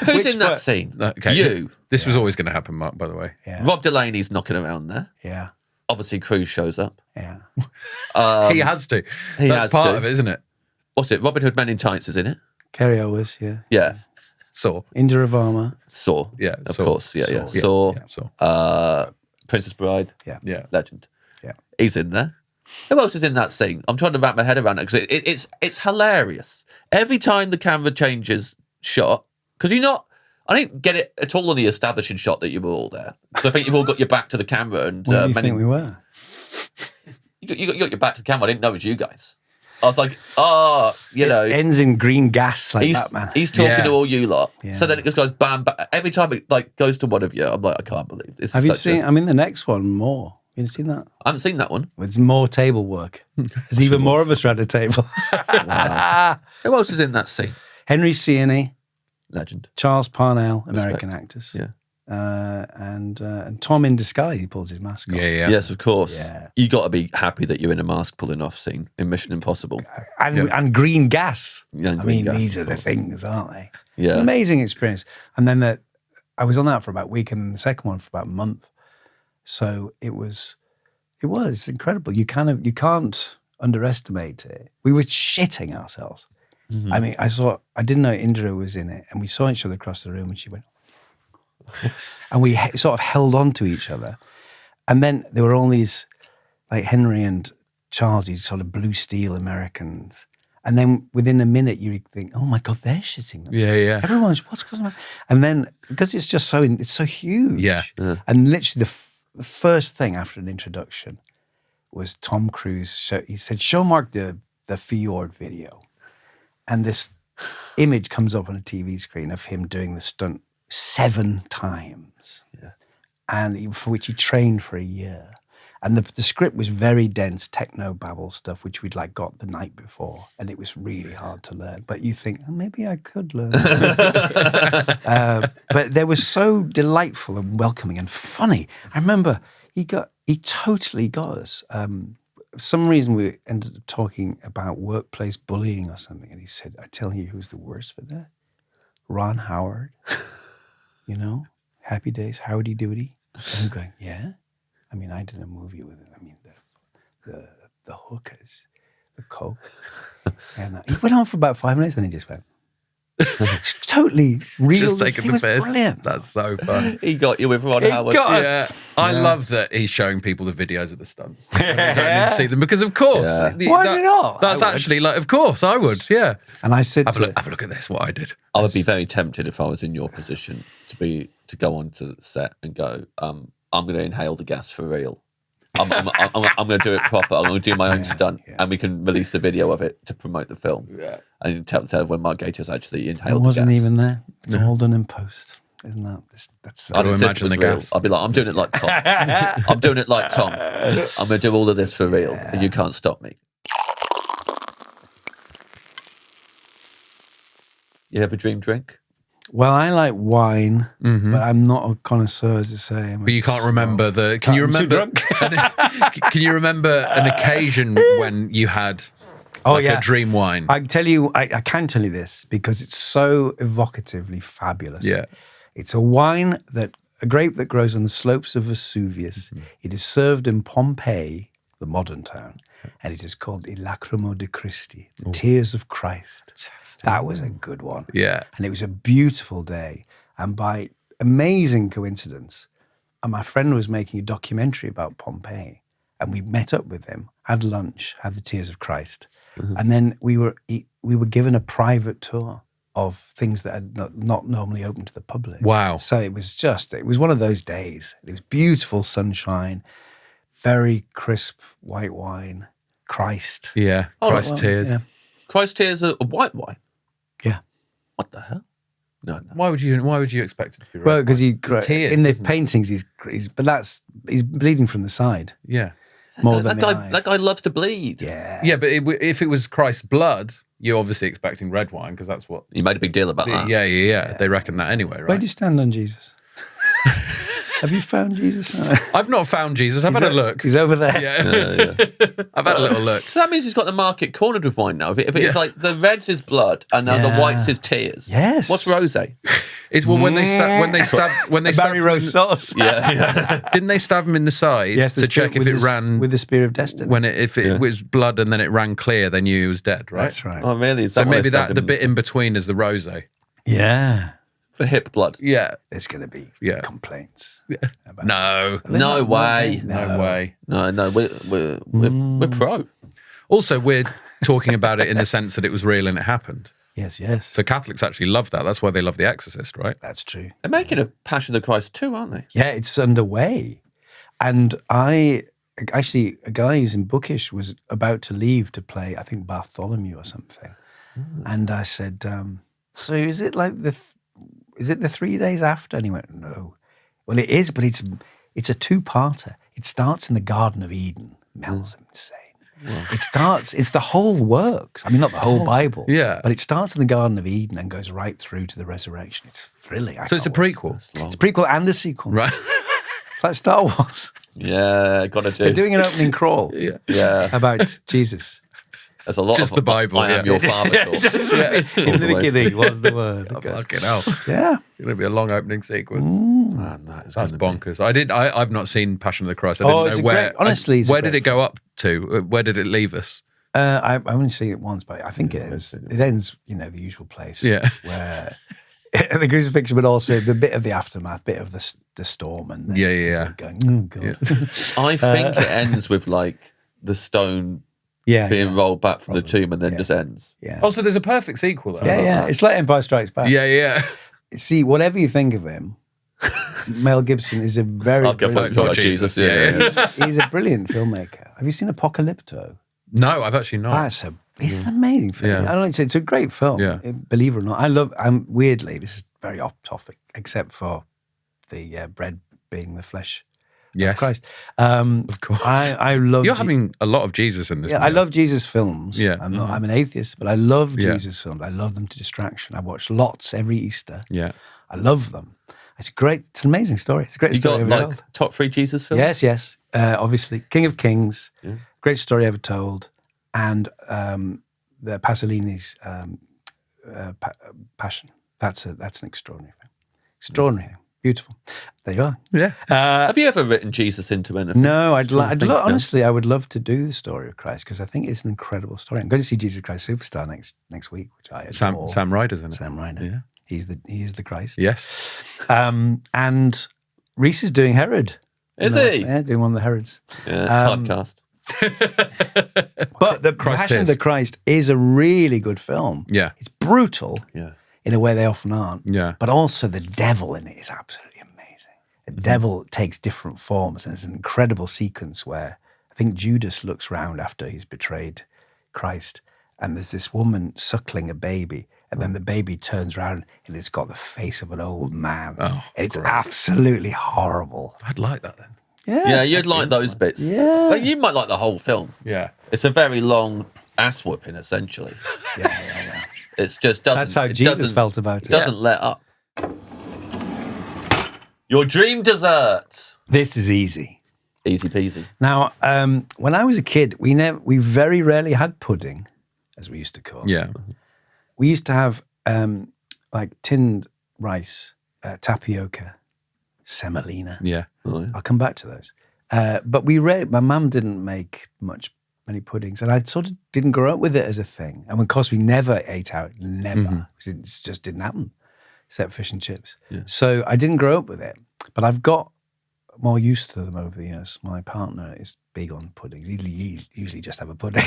Who's in that scene? Okay. You. This was always going to happen, Mark, by the way. Yeah. Rob Delaney's knocking around there. Yeah. Obviously, Cruz shows up. Yeah. He has to. he That's has part to. of it, isn't it? What's it? Robin Hood Men in Tights is in it. Carrie Owens, yeah. Yeah. Saw. Indira Varma. Saw. Yeah. Of Saw. course. Yeah. Saw. Saw. Saw. Princess Bride. Yeah. Legend. Yeah. He's in there. Who else is in that scene? I'm trying to wrap my head around it because it's hilarious. Every time the camera changes shot, because you're not, I didn't get it at all on the establishing shot that you were all there. So I think you've all got your back to the camera. And Where do you think we were? You got your back to the camera. I didn't know it was you guys. I was like, you know. It ends in green gas like that, man. He's talking Yeah. to all you lot. Yeah. So then it just goes bam, bam. Every time it like goes to one of you, I'm like, I can't believe this. Have you seen, the next one more. You seen that? I haven't seen that one. It's more table work. There's even more of us around the table. Wow. Who else is in that scene? Henry Ciani, Legend. Charles Parnell, American actors. Yeah. And Tom in Disguise, he pulls his mask off. Yeah. Yes, of course. Yeah. You got to be happy that you're in a mask pulling off scene in Mission Impossible. And green gas. Yeah, and I green mean, gas, these of are the course. things, aren't they? It's Yeah. an amazing experience. And then I was on that for about a week, and then the second one for about a month. So it was incredible. You can't underestimate it. We were shitting ourselves. Mm-hmm. I mean, I didn't know Indra was in it, and we saw each other across the room, and she went, and we sort of held on to each other. And then there were all these, like Henry and Charles, these sort of blue steel Americans. And then within a minute, you think, oh my God, they're shitting them. Yeah. Everyone's, what's going on? And then, because it's just it's so huge. Yeah. And literally the first thing after an introduction was Tom Cruise. He said, show Mark the Fjord video. And this image comes up on a TV screen of him doing the stunt 7 times. Yeah. And for which he trained for a year. And the script was very dense techno babble stuff, which we'd like got the night before. And it was really hard to learn. But you think, oh, maybe I could learn. But they were so delightful and welcoming and funny. I remember he totally got us. For some reason, we ended up talking about workplace bullying or something. And he said, I tell you who's the worst for that? Ron Howard. You know, Happy Days, Howdy Doody. And I'm going, yeah? I mean, I did a movie with it. I mean, the hookers, the coke. And he went on for about 5 minutes and he just went, totally real. Just taking the piss. Brilliant. That's so fun. He got you with Ron Howard. got Yeah, us. I love that he's showing people the videos of the stunts. They don't need to see them because, of course, Yeah. Why not? That's I would. actually like, of course, I would. Yeah, And I said have to a look at this. What I did. I would be very tempted if I was in your position to go onto the set and go, I'm going to inhale the gas for real. I'm going to do it proper. I'm going to do my own stunt, and we can release the video of it to promote the film. Yeah. And tell when Mark Gatiss actually it inhaled the wasn't gas. even there. It's all done in post. Isn't that? That's I'd to insist imagine it was the real. gas. I'd be like, I'm doing it like Tom. I'm doing it like Tom. I'm going to do all of this for real, and you can't stop me. You have a dream drink? Well, I like wine, but I'm not a connoisseur, as I say. But you can't remember the. Can you I'm too remember? Can you remember an occasion when you had a dream wine? I can tell you, I can tell you this because it's so evocatively fabulous. Yeah. It's a grape that grows on the slopes of Vesuvius. It is served in Pompeii, the modern town, and it is called Il Lacrimo di Christi, the Tears of Christ. Fantastic. That was a good one. Yeah. And it was a beautiful day. And by amazing coincidence, my friend was making a documentary about Pompeii. And we met up with him, had lunch, had the Tears of Christ. And then we were given a private tour of things that are not normally open to the public. Wow. So it was one of those days. It was beautiful sunshine, very crisp white wine, Christ. Yeah. Christ tears. Yeah. Christ Tears a white wine? Yeah. What the hell? No. Why would you expect it to be red? Well, because tears, in the isn't it? paintings, he's bleeding from the side Yeah. more than the that eye. guy loves to bleed. Yeah. Yeah, but if it was Christ's blood, you're obviously expecting red wine because that's what. He made a big deal about that. Yeah. They reckon that anyway, right? Where do you stand on Jesus? Have you found Jesus? I've not found Jesus. I've had a look. He's over there. Yeah. I've had a little look. So that means he's got the market cornered with wine now. If like the red's is blood and now the white's is tears. Yes. What's rosé? It's when they stab Barry Rose sauce. Yeah. didn't they stab him in the side Yes, to check if it ran with the spear of destiny. if it was blood and then it ran clear, they knew he was dead, right? That's right. Oh, really? Is So that why maybe they stabbed the him bit in between is the rosé. Yeah. for hip blood? Yeah. There's going to be complaints. About No. No way. No way. No, we're pro. Also, we're talking about it in the sense that it was real and it happened. Yes, yes. So Catholics actually love that. That's why they love The Exorcist, right? That's true. They're making a Passion of the Christ too, aren't they? Yeah, it's underway. And actually, a guy who's in Bookish was about to leave to play, I think, Bartholomew or something. And I said, so is it like is it the 3 days after? And he went, no. Well, it is, but it's a two-parter. It starts in the Garden of Eden. Mel's insane. It's the whole works. I mean, not the whole Bible. Yeah. But it starts in the Garden of Eden and goes right through to the resurrection. It's thrilling. So it's a prequel. It's a prequel and a sequel. Right. It's like Star Wars. Yeah, got to do. They're doing an opening crawl Yeah. about Jesus. There's a lot Just of the Bible, I am yeah. your father talk. In the beginning was the word. Fucking hell. Yeah. It's going to be a long opening sequence. Man, that's Bonkers. I've not seen Passion of the Christ. I Oh, didn't it's know a where. great- honestly, it's a where great did it go up to? Where did it leave us? I've only seen it once, but I think it ends, the usual place. Yeah. Where the crucifixion, but also the bit of the aftermath, bit of the storm. And then Yeah. going, oh, God. I think it ends with like the stone Yeah. being rolled back from the tomb and then just ends. Yeah. Oh, so there's a perfect sequel, though. Yeah. It's like Empire Strikes Back. Yeah. See, whatever you think of him, Mel Gibson is a very I'll go for brilliant, like Jesus. Yeah. he's a brilliant filmmaker. Have you seen Apocalypto? No, I've actually not. It's an amazing film. Yeah. I don't like to say it's a great film. Yeah. Believe it or not, I'm weirdly, this is very off topic, except for the bread being the flesh Yes. of Christ. Of course. I love. You're having a lot of Jesus in this. Yeah, movie. I love Jesus films. Yeah. I'm an atheist, but I love Yeah. Jesus films. I love them to distraction. I watch lots every Easter. Yeah. I love them. It's an amazing story. It's a great You story got ever like told. top 3 Jesus films? Yes. Obviously, King of Kings, great story ever told, and the Pasolini's Passion. That's an extraordinary thing. Extraordinary thing. Beautiful. There you are. Yeah. Have you ever written Jesus into anything? No, Trying to think, honestly, I would love to do the story of Christ because I think it's an incredible story. I'm going to see Jesus Christ Superstar next week, which I adore. Sam Ryder's in it. Sam Ryder. Yeah. He is the Christ. Yes. And Reese is doing Herod. Is he? Yeah, doing one of the Herods. Yeah, typecast. But the Passion of the Christ is a really good film. Yeah. It's brutal Yeah. in a way they often aren't. Yeah. But also the devil in it is absolutely amazing. The devil takes different forms, and there's an incredible sequence where I think Judas looks round after he's betrayed Christ, and there's this woman suckling a baby, and then the baby turns around and it's got the face of an old man. Oh, it's great. absolutely horrible. I'd like that then. Yeah, you'd like those bits. Yeah. Like, you might like the whole film. Yeah. It's a very long ass whooping, essentially. Yeah. It's just doesn't. That's how it Jesus doesn't- felt about it. Doesn't let up. Your dream dessert. This is easy. Easy peasy. Now, when I was a kid, we very rarely had pudding, as we used to call it. Yeah. We used to have like tinned rice, tapioca, semolina. Yeah. Oh, yeah. I'll come back to those. But my mum didn't make many puddings, and I sort of didn't grow up with it as a thing. And of course, we never ate out, never. It just didn't happen, except fish and chips. Yeah. So I didn't grow up with it, but I've got more used to them over the years. My partner is big on puddings. He usually just have a pudding.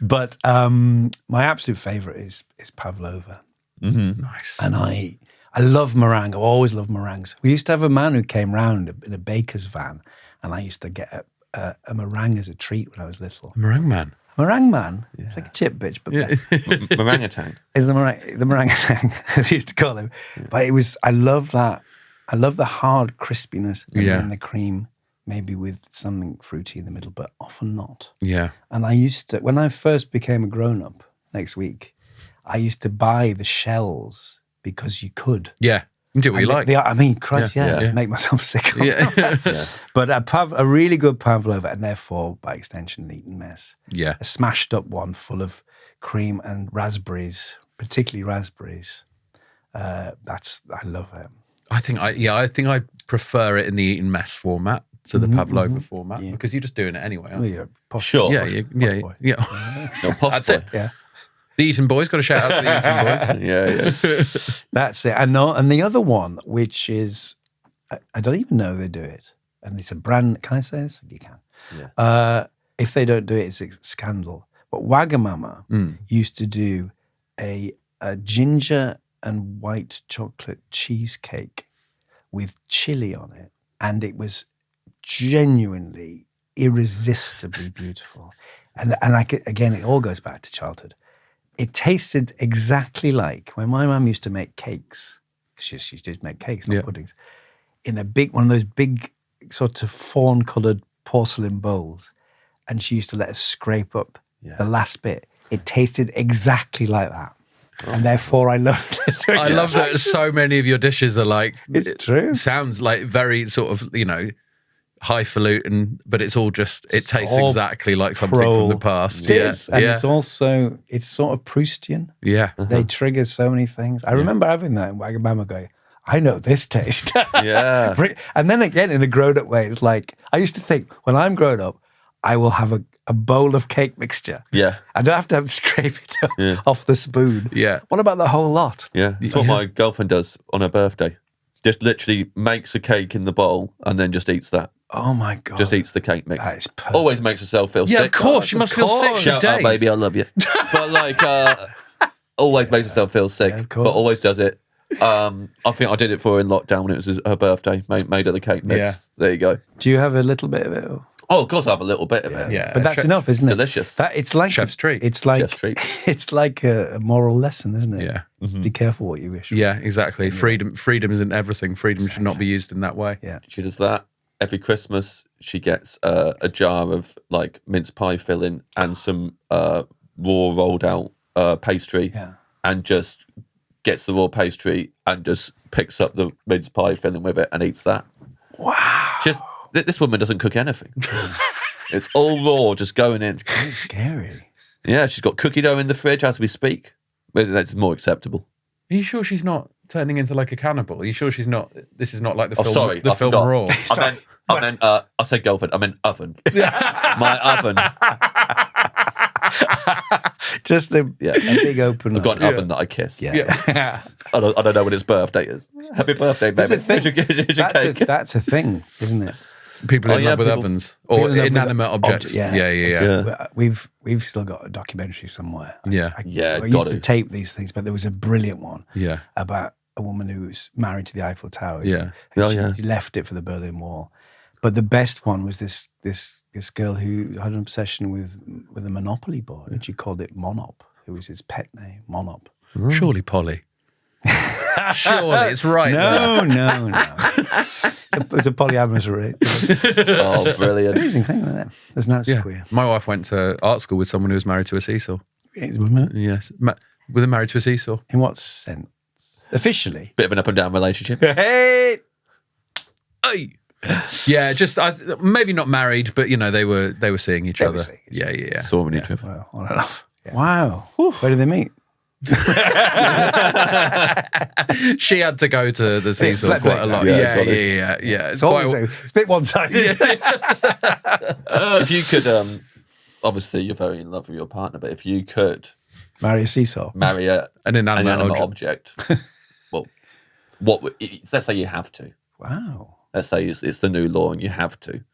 But my absolute favourite is pavlova. Nice. And I love meringue. I always loved meringues. We used to have a man who came round in a baker's van, and I used to get a meringue as a treat when I was little. Meringue Man. Meringue man. It's like a chip bitch, but better. Orangutan. Is the meringue as we used to call him. But I love that. I love the hard crispiness and then the cream, maybe with something fruity in the middle, but often not. Yeah. And I used to, when I first became a grown-up next week, I used to buy the shells because you could. Yeah. You do what you like. I mean, Christ, Yeah. make myself sick. Yeah. But a really good pavlova, and therefore, by extension, an Eton mess. Yeah. A smashed up one full of cream and raspberries, particularly raspberries. I love it. I think I prefer it in the Eton mess format to the pavlova format because you're just doing it anyway. Aren't Well, you? you're a posh, Sure. Yeah, posh boy. yeah. No, posh That's boy. it. Yeah. The Eton boys, got to shout out to the Eton boys. Yeah. That's it. And the other one, which is, I don't even know they do it. And it's a brand, can I say this? You can. Yeah. If they don't do it, it's a scandal. But Wagamama used to do a ginger and white chocolate cheesecake with chili on it, and it was genuinely irresistibly beautiful. And again, it all goes back to childhood. It tasted exactly like when my mum used to make cakes. She did make cakes, not puddings, in one of those big sort of fawn-coloured porcelain bowls, and she used to let us scrape up the last bit. It tasted exactly like that. And therefore I loved it. I love that so many of your dishes are like... It's true. It sounds like very sort of, highfalutin, but it's all just... It tastes exactly like something from the past. It is. And it's also... It's sort of Proustian. Yeah. They trigger so many things. I remember having that in Wagamama going, I know this taste. Yeah. And then again, in a grown-up way, it's like... I used to think, when I'm grown up, I will have a bowl of cake mixture. Yeah. I don't have to scrape it up off the spoon. Yeah. What about the whole lot? Yeah. That's what my girlfriend does on her birthday. Just literally makes a cake in the bowl and then just eats that. Oh my God. Just eats the cake mix. That is perfect. Always makes herself feel sick. Yeah, of course. You must feel sick for Shout out, days. baby, I love you. But like, always makes herself feel sick. Yeah, of but course. always does it. I think I did it for her in lockdown when it was her birthday. Made her the cake mix. Yeah. There you go. Do you have a little bit of it? Or? Oh, of course I have a little bit of it. Yeah. But that's enough, isn't it? Delicious. It's like Chef's treat. It's like Chef's treat. It's like a moral lesson, isn't it? Yeah. Be careful what you wish for. Yeah, exactly. Freedom isn't everything. Freedom should not be used in that way. Yeah. She does that. Every Christmas, she gets a jar of like mince pie filling and some raw rolled out pastry, and just gets the raw pastry and just picks up the mince pie filling with it and eats that. Wow. Just this woman doesn't cook anything. It's all raw, just going in. It's scary. Yeah, she's got cookie dough in the fridge as we speak. But that's more acceptable. Are you sure she's not turning into like a cannibal? Are you sure she's not? This is not like the film. Sorry, the I film forgot. Raw. I said girlfriend. I meant oven. My oven. Just a big open. I've got an oven that I kiss. Yeah. I don't know when its birthday is. Happy birthday, baby. Here's your cake. That's a thing, isn't it? People in love with people- ovens or People in love with inanimate objects. Yeah. Yeah. We've still got a documentary somewhere. Yeah. I got used to it. tape these things, but there was a brilliant one Yeah. about a woman who was married to the Eiffel Tower. Yeah. And she left it for the Berlin Wall. But the best one was this girl who had an obsession with a Monopoly board, and she called it Monop. It was his pet name, Monop. Surely, Polly. Surely, it's right there. No. It's a polyamorous relationship. Oh, brilliant. Amazing thing, isn't it? There's no Yeah. queer. My wife went to art school with someone who was married to a seesaw. In Yes. With a married to a seesaw. what sense? Officially. Bit of an up and down relationship. Hey! Hey. Yeah, just maybe not married, but they were seeing each other. seeing each Yeah. Saw them each other. Well, on and off. Yeah. Wow. Where did they meet? She had to go to the seesaw Flat quite break a lot. now. Yeah, Yeah. It's a bit one-sided. If you could, obviously you're very in love with your partner, but if you could Marry a seesaw. marry an inanimate object, well, let's say you have to. Wow. Let's say it's the new law and you have to.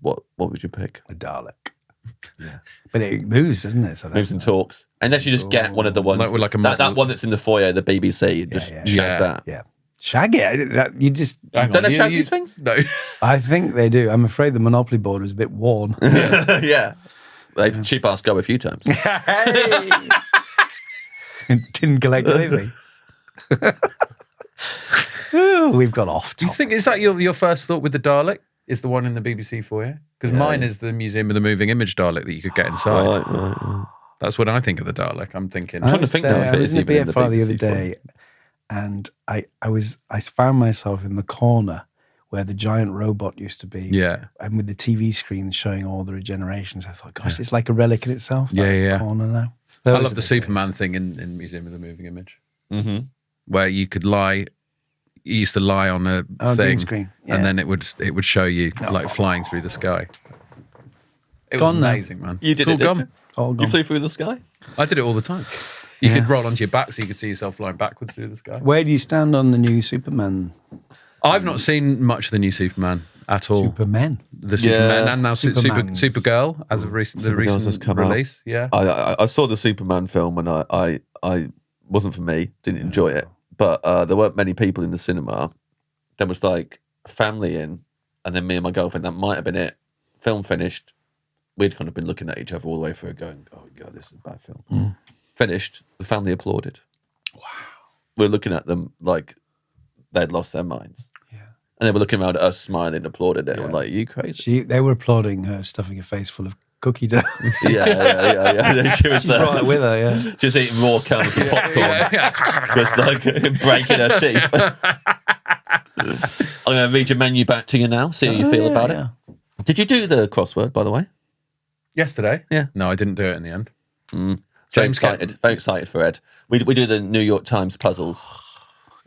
What would you pick? A Dalek. Yeah. But it moves, doesn't it? So Moves and talks. Unless you just get one of the ones, Like a that one that's in the foyer, the BBC, and just shag Yeah. that. Yeah. Shag it. You just. Hang Don't on, they shag these things? No. I think they do. I'm afraid the Monopoly board was a bit worn. Yeah. They cheap ass go a few times. Hey! Didn't collect anything. Ooh, we've got off. Do you think is that your first thought with the Dalek? Is the one in the BBC foyer? Because mine is the Museum of the Moving Image Dalek that you could get inside. Right. That's when I think of the Dalek. I'm thinking. trying to think now if I it was is in the even in the BFI the other BBC day, and I found myself in the corner where the giant robot used to be. Yeah. And with the TV screen showing all the regenerations, I thought, gosh, it's like a relic in itself. that Yeah. Corner now. I Those love are the days. Superman thing in Museum of the Moving Image, Mm-hmm. where you could lie. You used to lie on a Oh, thing, green screen. Yeah. and then it would show you like flying through the sky. It was Gone now. amazing, man. You did It's all it, didn't gone. All You gone. flew through the sky? I did it all the time. You could roll onto your back so you could see yourself flying backwards through the sky. Where do you stand on the new Superman? I've not seen much of the new Superman at all. Superman. The Superman and now Supermans. Supergirl as of the Supergirl's recent just come out. release. Yeah. I saw the Superman film and I Wasn't for me. Didn't enjoy it. But there weren't many people in the cinema. There was like a family in, and then me and my girlfriend. That might have been it. Film finished. We'd kind of been looking at each other all the way through, going, "Oh God, this is a bad film." Finished. The family applauded. Wow. We're looking at them like they'd lost their minds. Yeah. And they were looking around at us, smiling, applauded it. Yeah. We're like, "Are you crazy?" They were applauding her stuffing a face full of cookie dough. Yeah. She was there. Brought it with her, yeah. Just eating raw cans of popcorn. Just like breaking her teeth. I'm going to read your menu back to you now, see how you feel about it. Did you do the crossword, by the way? Yesterday? Yeah. No, I didn't do it in the end. Very excited for Ed. We do the New York Times puzzles.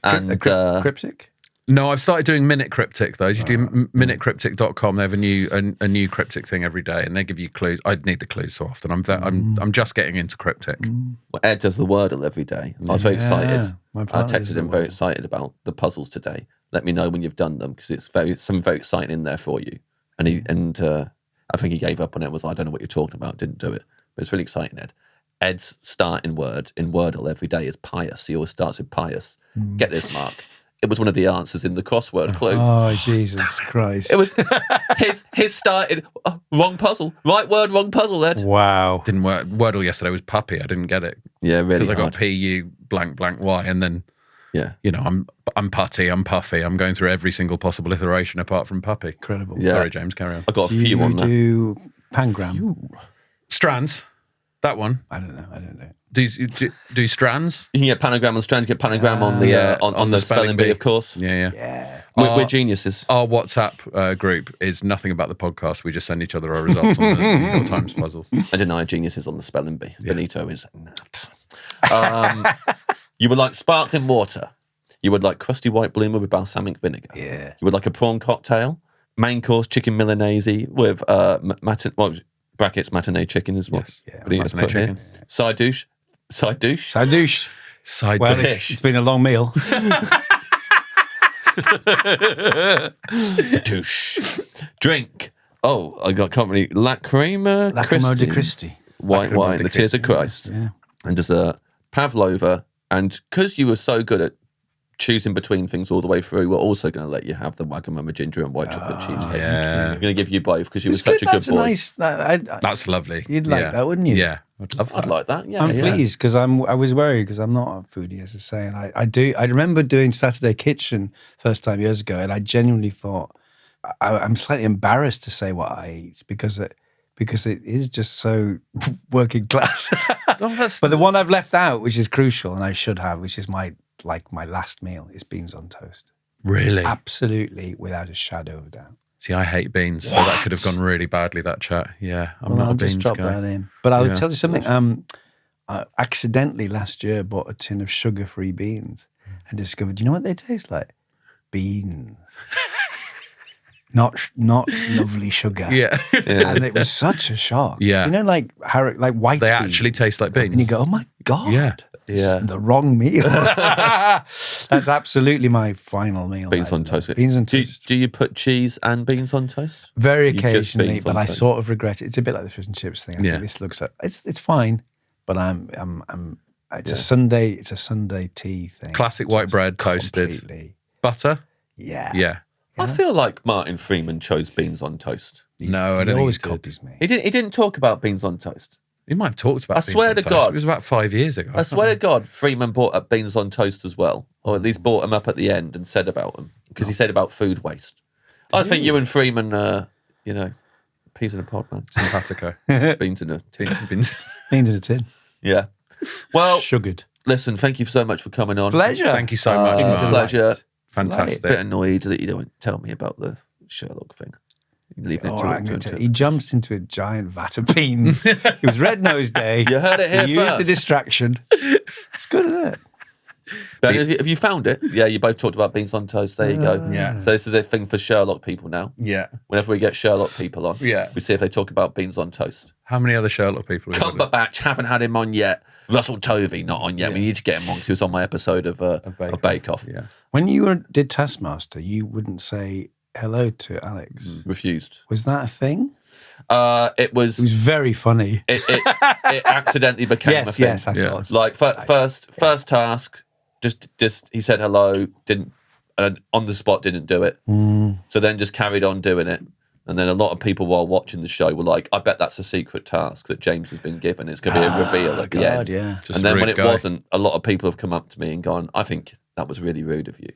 And cryptic? No, I've started doing Minute Cryptic, though. You do minutecryptic.com. They have a new cryptic thing every day, and they give you clues. I need the clues so often. I'm just getting into cryptic. Well, Ed does the Wordle every day. I was very excited. I texted him very excited about the puzzles today. Let me know when you've done them, because it's something very exciting in there for you. And I think he gave up on it. Was I don't know what you're talking about. Didn't do it, but it's really exciting, Ed. Ed's starting word in Wordle every day is pious. He always starts with pious. Get this, Mark. It was one of the answers in the crossword clue. Oh, Jesus Christ. It was his started, wrong puzzle. Right word, wrong puzzle, Ed. Wow. Didn't work. Wordle yesterday was puppy. I didn't get it. Yeah, really Because I got PU blank blank Y, and then, I'm putty, I'm puffy. I'm going through every single possible iteration apart from puppy. Incredible. Yeah. Sorry, James, carry on. I got a few on that. Do pangram? Strands. That one. I don't know. Do strands? You can get panagram on strand, get panagram on the spelling bee, of course. Yeah. We're geniuses. Our WhatsApp group is nothing about the podcast. We just send each other our results on the New York Times puzzles. I deny geniuses on the spelling bee. Yeah. Benito is not. You would like sparkling water. You would like crusty white bloomer with balsamic vinegar. Yeah. You would like a prawn cocktail. Main course chicken milanese with brackets matinee chicken as well. Yes. Yeah. Matinee chicken. Here. Side douche. Well, it's been a long meal. Douche. Drink. Oh, I got company. Lacrimo di Christi. White wine. The Tears of Christ. Yeah. And dessert. Pavlova. And because you were so good at choosing between things all the way through, we're also going to let you have the Wagamama ginger and white chocolate cheesecake. Yeah. I'm going to give you both because you were such a good boy. That's lovely. You'd like that, wouldn't you? Yeah, I'd love that. I'd like that. Yeah, I'm pleased because I was worried because I'm not a foodie, as I say, and I remember doing Saturday Kitchen first time years ago, and I genuinely thought I'm slightly embarrassed to say what I eat because it is just so working class. But the one I've left out, which is crucial, and I should have, which is my last meal, is beans on toast. Really? Absolutely, without a shadow of a doubt. See, I hate beans, so that could have gone really badly, that chat. Yeah, I'm not a beans just drop guy. that in. But I'll tell you something. I accidentally last year bought a tin of sugar-free beans and discovered, you know what they taste like? Beans. Not lovely sugar. Yeah. And it was such a shock. Yeah. You know, like white They beans. actually taste like beans. And you go, oh my God. Yeah. This is the wrong meal. That's absolutely my final meal. Beans on toast. Beans on toast. Do you put cheese and beans on toast? Very occasionally, but I sort of regret it. It's a bit like the fish and chips thing. I think this looks it's fine, but it's a Sunday tea thing. Classic white bread, toasted. Completely. Butter? Yeah. I feel like Martin Freeman chose beans on toast. No, I don't He always think he did. copies me. He didn't talk about beans on toast. He might have talked about I beans swear on to toast. God. It was about 5 years ago. I swear to God, Freeman brought up beans on toast as well, or at least brought them up at the end and said about them because he said about food waste. I think you and Freeman, peas in a pod, man. Simpatico. Beans in a tin. Beans. Beans in a tin. Yeah. Well, Sugared. listen, thank you so much for coming on. Pleasure. Thank you so much, Mark. Pleasure. Fantastic. A bit annoyed that you don't tell me about the Sherlock thing. You leave it All to right, it, I'm going don't to you? He jumps into a giant vat of beans. It was Red Nose Day. You heard it here He used first. the distraction. It's good, isn't it? Ben, have you found it? Yeah, you both talked about beans on toast. There you go. Yeah. So this is a thing for Sherlock people now. Yeah. Whenever we get Sherlock people on, Yeah. we see if they talk about beans on toast. How many other Sherlock people? Cumberbatch, haven't had him on yet. Russell Tovey, not on yet. Yeah. We need to get him on because he was on my episode of Bake Off. Yeah. When you did Taskmaster, you wouldn't say hello to Alex. Refused. Was that a thing? It was very funny. It accidentally became a thing. Yes, I thought. Like first task, just he said hello, didn't on the spot didn't do it. So then just carried on doing it. And then a lot of people while watching the show were like, I bet that's a secret task that James has been given. It's going to be a reveal at the end. Yeah. And then when it wasn't, a lot of people have come up to me and gone, I think that was really rude of you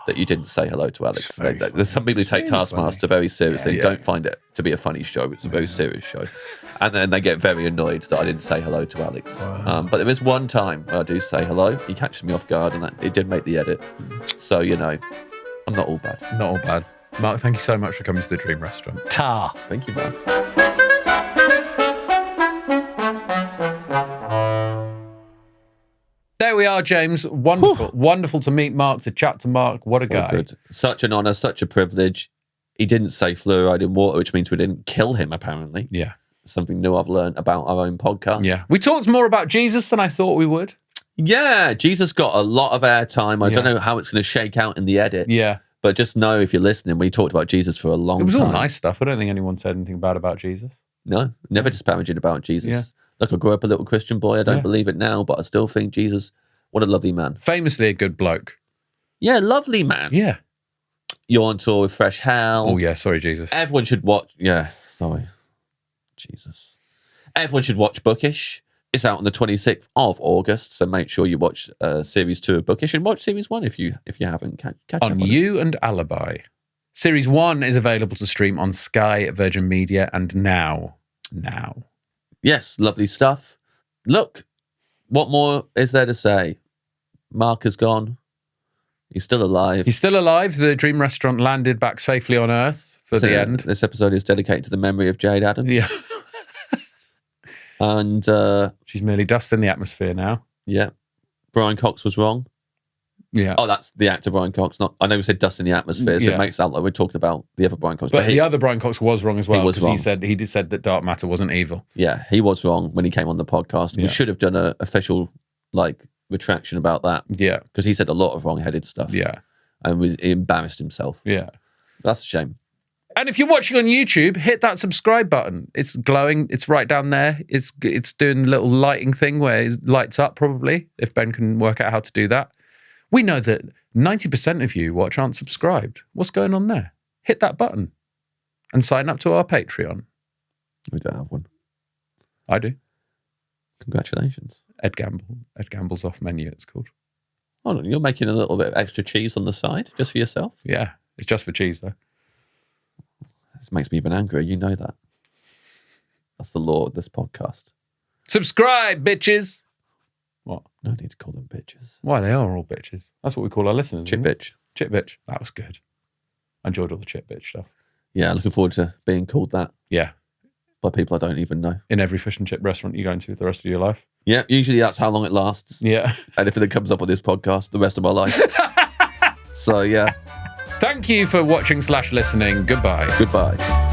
that you didn't say hello to Alex. There's some people who take Taskmaster very seriously and don't find it to be a funny show. It's a very serious show. And then they get very annoyed that I didn't say hello to Alex. Wow. But there is one time where I do say hello. He catches me off guard and it did make the edit. So, I'm not all bad. Not all bad. Mark, thank you so much for coming to the Dream Restaurant. Ta. Thank you, man. There we are, James. Wonderful. Wonderful to meet Mark, to chat to Mark. What a guy. Good. Such an honour, such a privilege. He didn't say fluoride in water, which means we didn't kill him, apparently. Yeah. Something new I've learned about our own podcast. Yeah. We talked more about Jesus than I thought we would. Yeah, Jesus got a lot of airtime. I don't know how it's going to shake out in the edit. Yeah. But just know if you're listening, we talked about Jesus for a long time. It was all nice stuff. I don't think anyone said anything bad about Jesus. No, never disparaging about Jesus. Yeah. Look, I grew up a little Christian boy. I don't believe it now, but I still think Jesus, what a lovely man. Famously a good bloke. Yeah, lovely man. Yeah. You're on tour with Fresh Hell. Oh, yeah. Sorry, Jesus. Everyone should watch. Yeah, sorry. Jesus. Everyone should watch Bookish. It's out on the 26th of August, so make sure you watch Series 2 of Bookish and watch Series 1 if you haven't. Catch up on You and Alibi. Series 1 is available to stream on Sky, Virgin Media, and Now. Yes, lovely stuff. Look, what more is there to say? Mark has gone. He's still alive. He's still alive. The Dream Restaurant landed back safely on Earth for the end. This episode is dedicated to the memory of Jade Adams. Yeah. And she's merely dust in the atmosphere now. Yeah. Brian Cox was wrong. Yeah. Oh, that's the actor Brian Cox. I know we said dust in the atmosphere, so it makes it sound like we're talking about the other Brian Cox. But the other Brian Cox was wrong as well. He was wrong. He said that dark matter wasn't evil. Yeah, he was wrong when he came on the podcast. We should have done an official retraction about that. Yeah. Because he said a lot of wrong-headed stuff. Yeah. And he embarrassed himself. Yeah. That's a shame. And if you're watching on YouTube, hit that subscribe button. It's glowing. It's right down there. It's doing a little lighting thing where it lights up probably, if Ben can work out how to do that. We know that 90% of you watch aren't subscribed. What's going on there? Hit that button and sign up to our Patreon. We don't have one. I do. Congratulations. Ed Gamble's Off Menu, it's called. Hold on, you're making a little bit of extra cheese on the side just for yourself? Yeah, it's just for cheese though. This makes me even angrier. You know that. That's the law of this podcast. Subscribe, bitches. What? No need to call them bitches. Why? They are all bitches. That's what we call our listeners. Chip bitch. Chip bitch. That was good. I enjoyed all the chip bitch stuff. Yeah, looking forward to being called that. Yeah. By people I don't even know. In every fish and chip restaurant you go into for the rest of your life. Yeah, usually that's how long it lasts. Yeah. Anything that comes up on this podcast, the rest of my life. So, yeah. Thank you for watching / listening. Goodbye. Goodbye.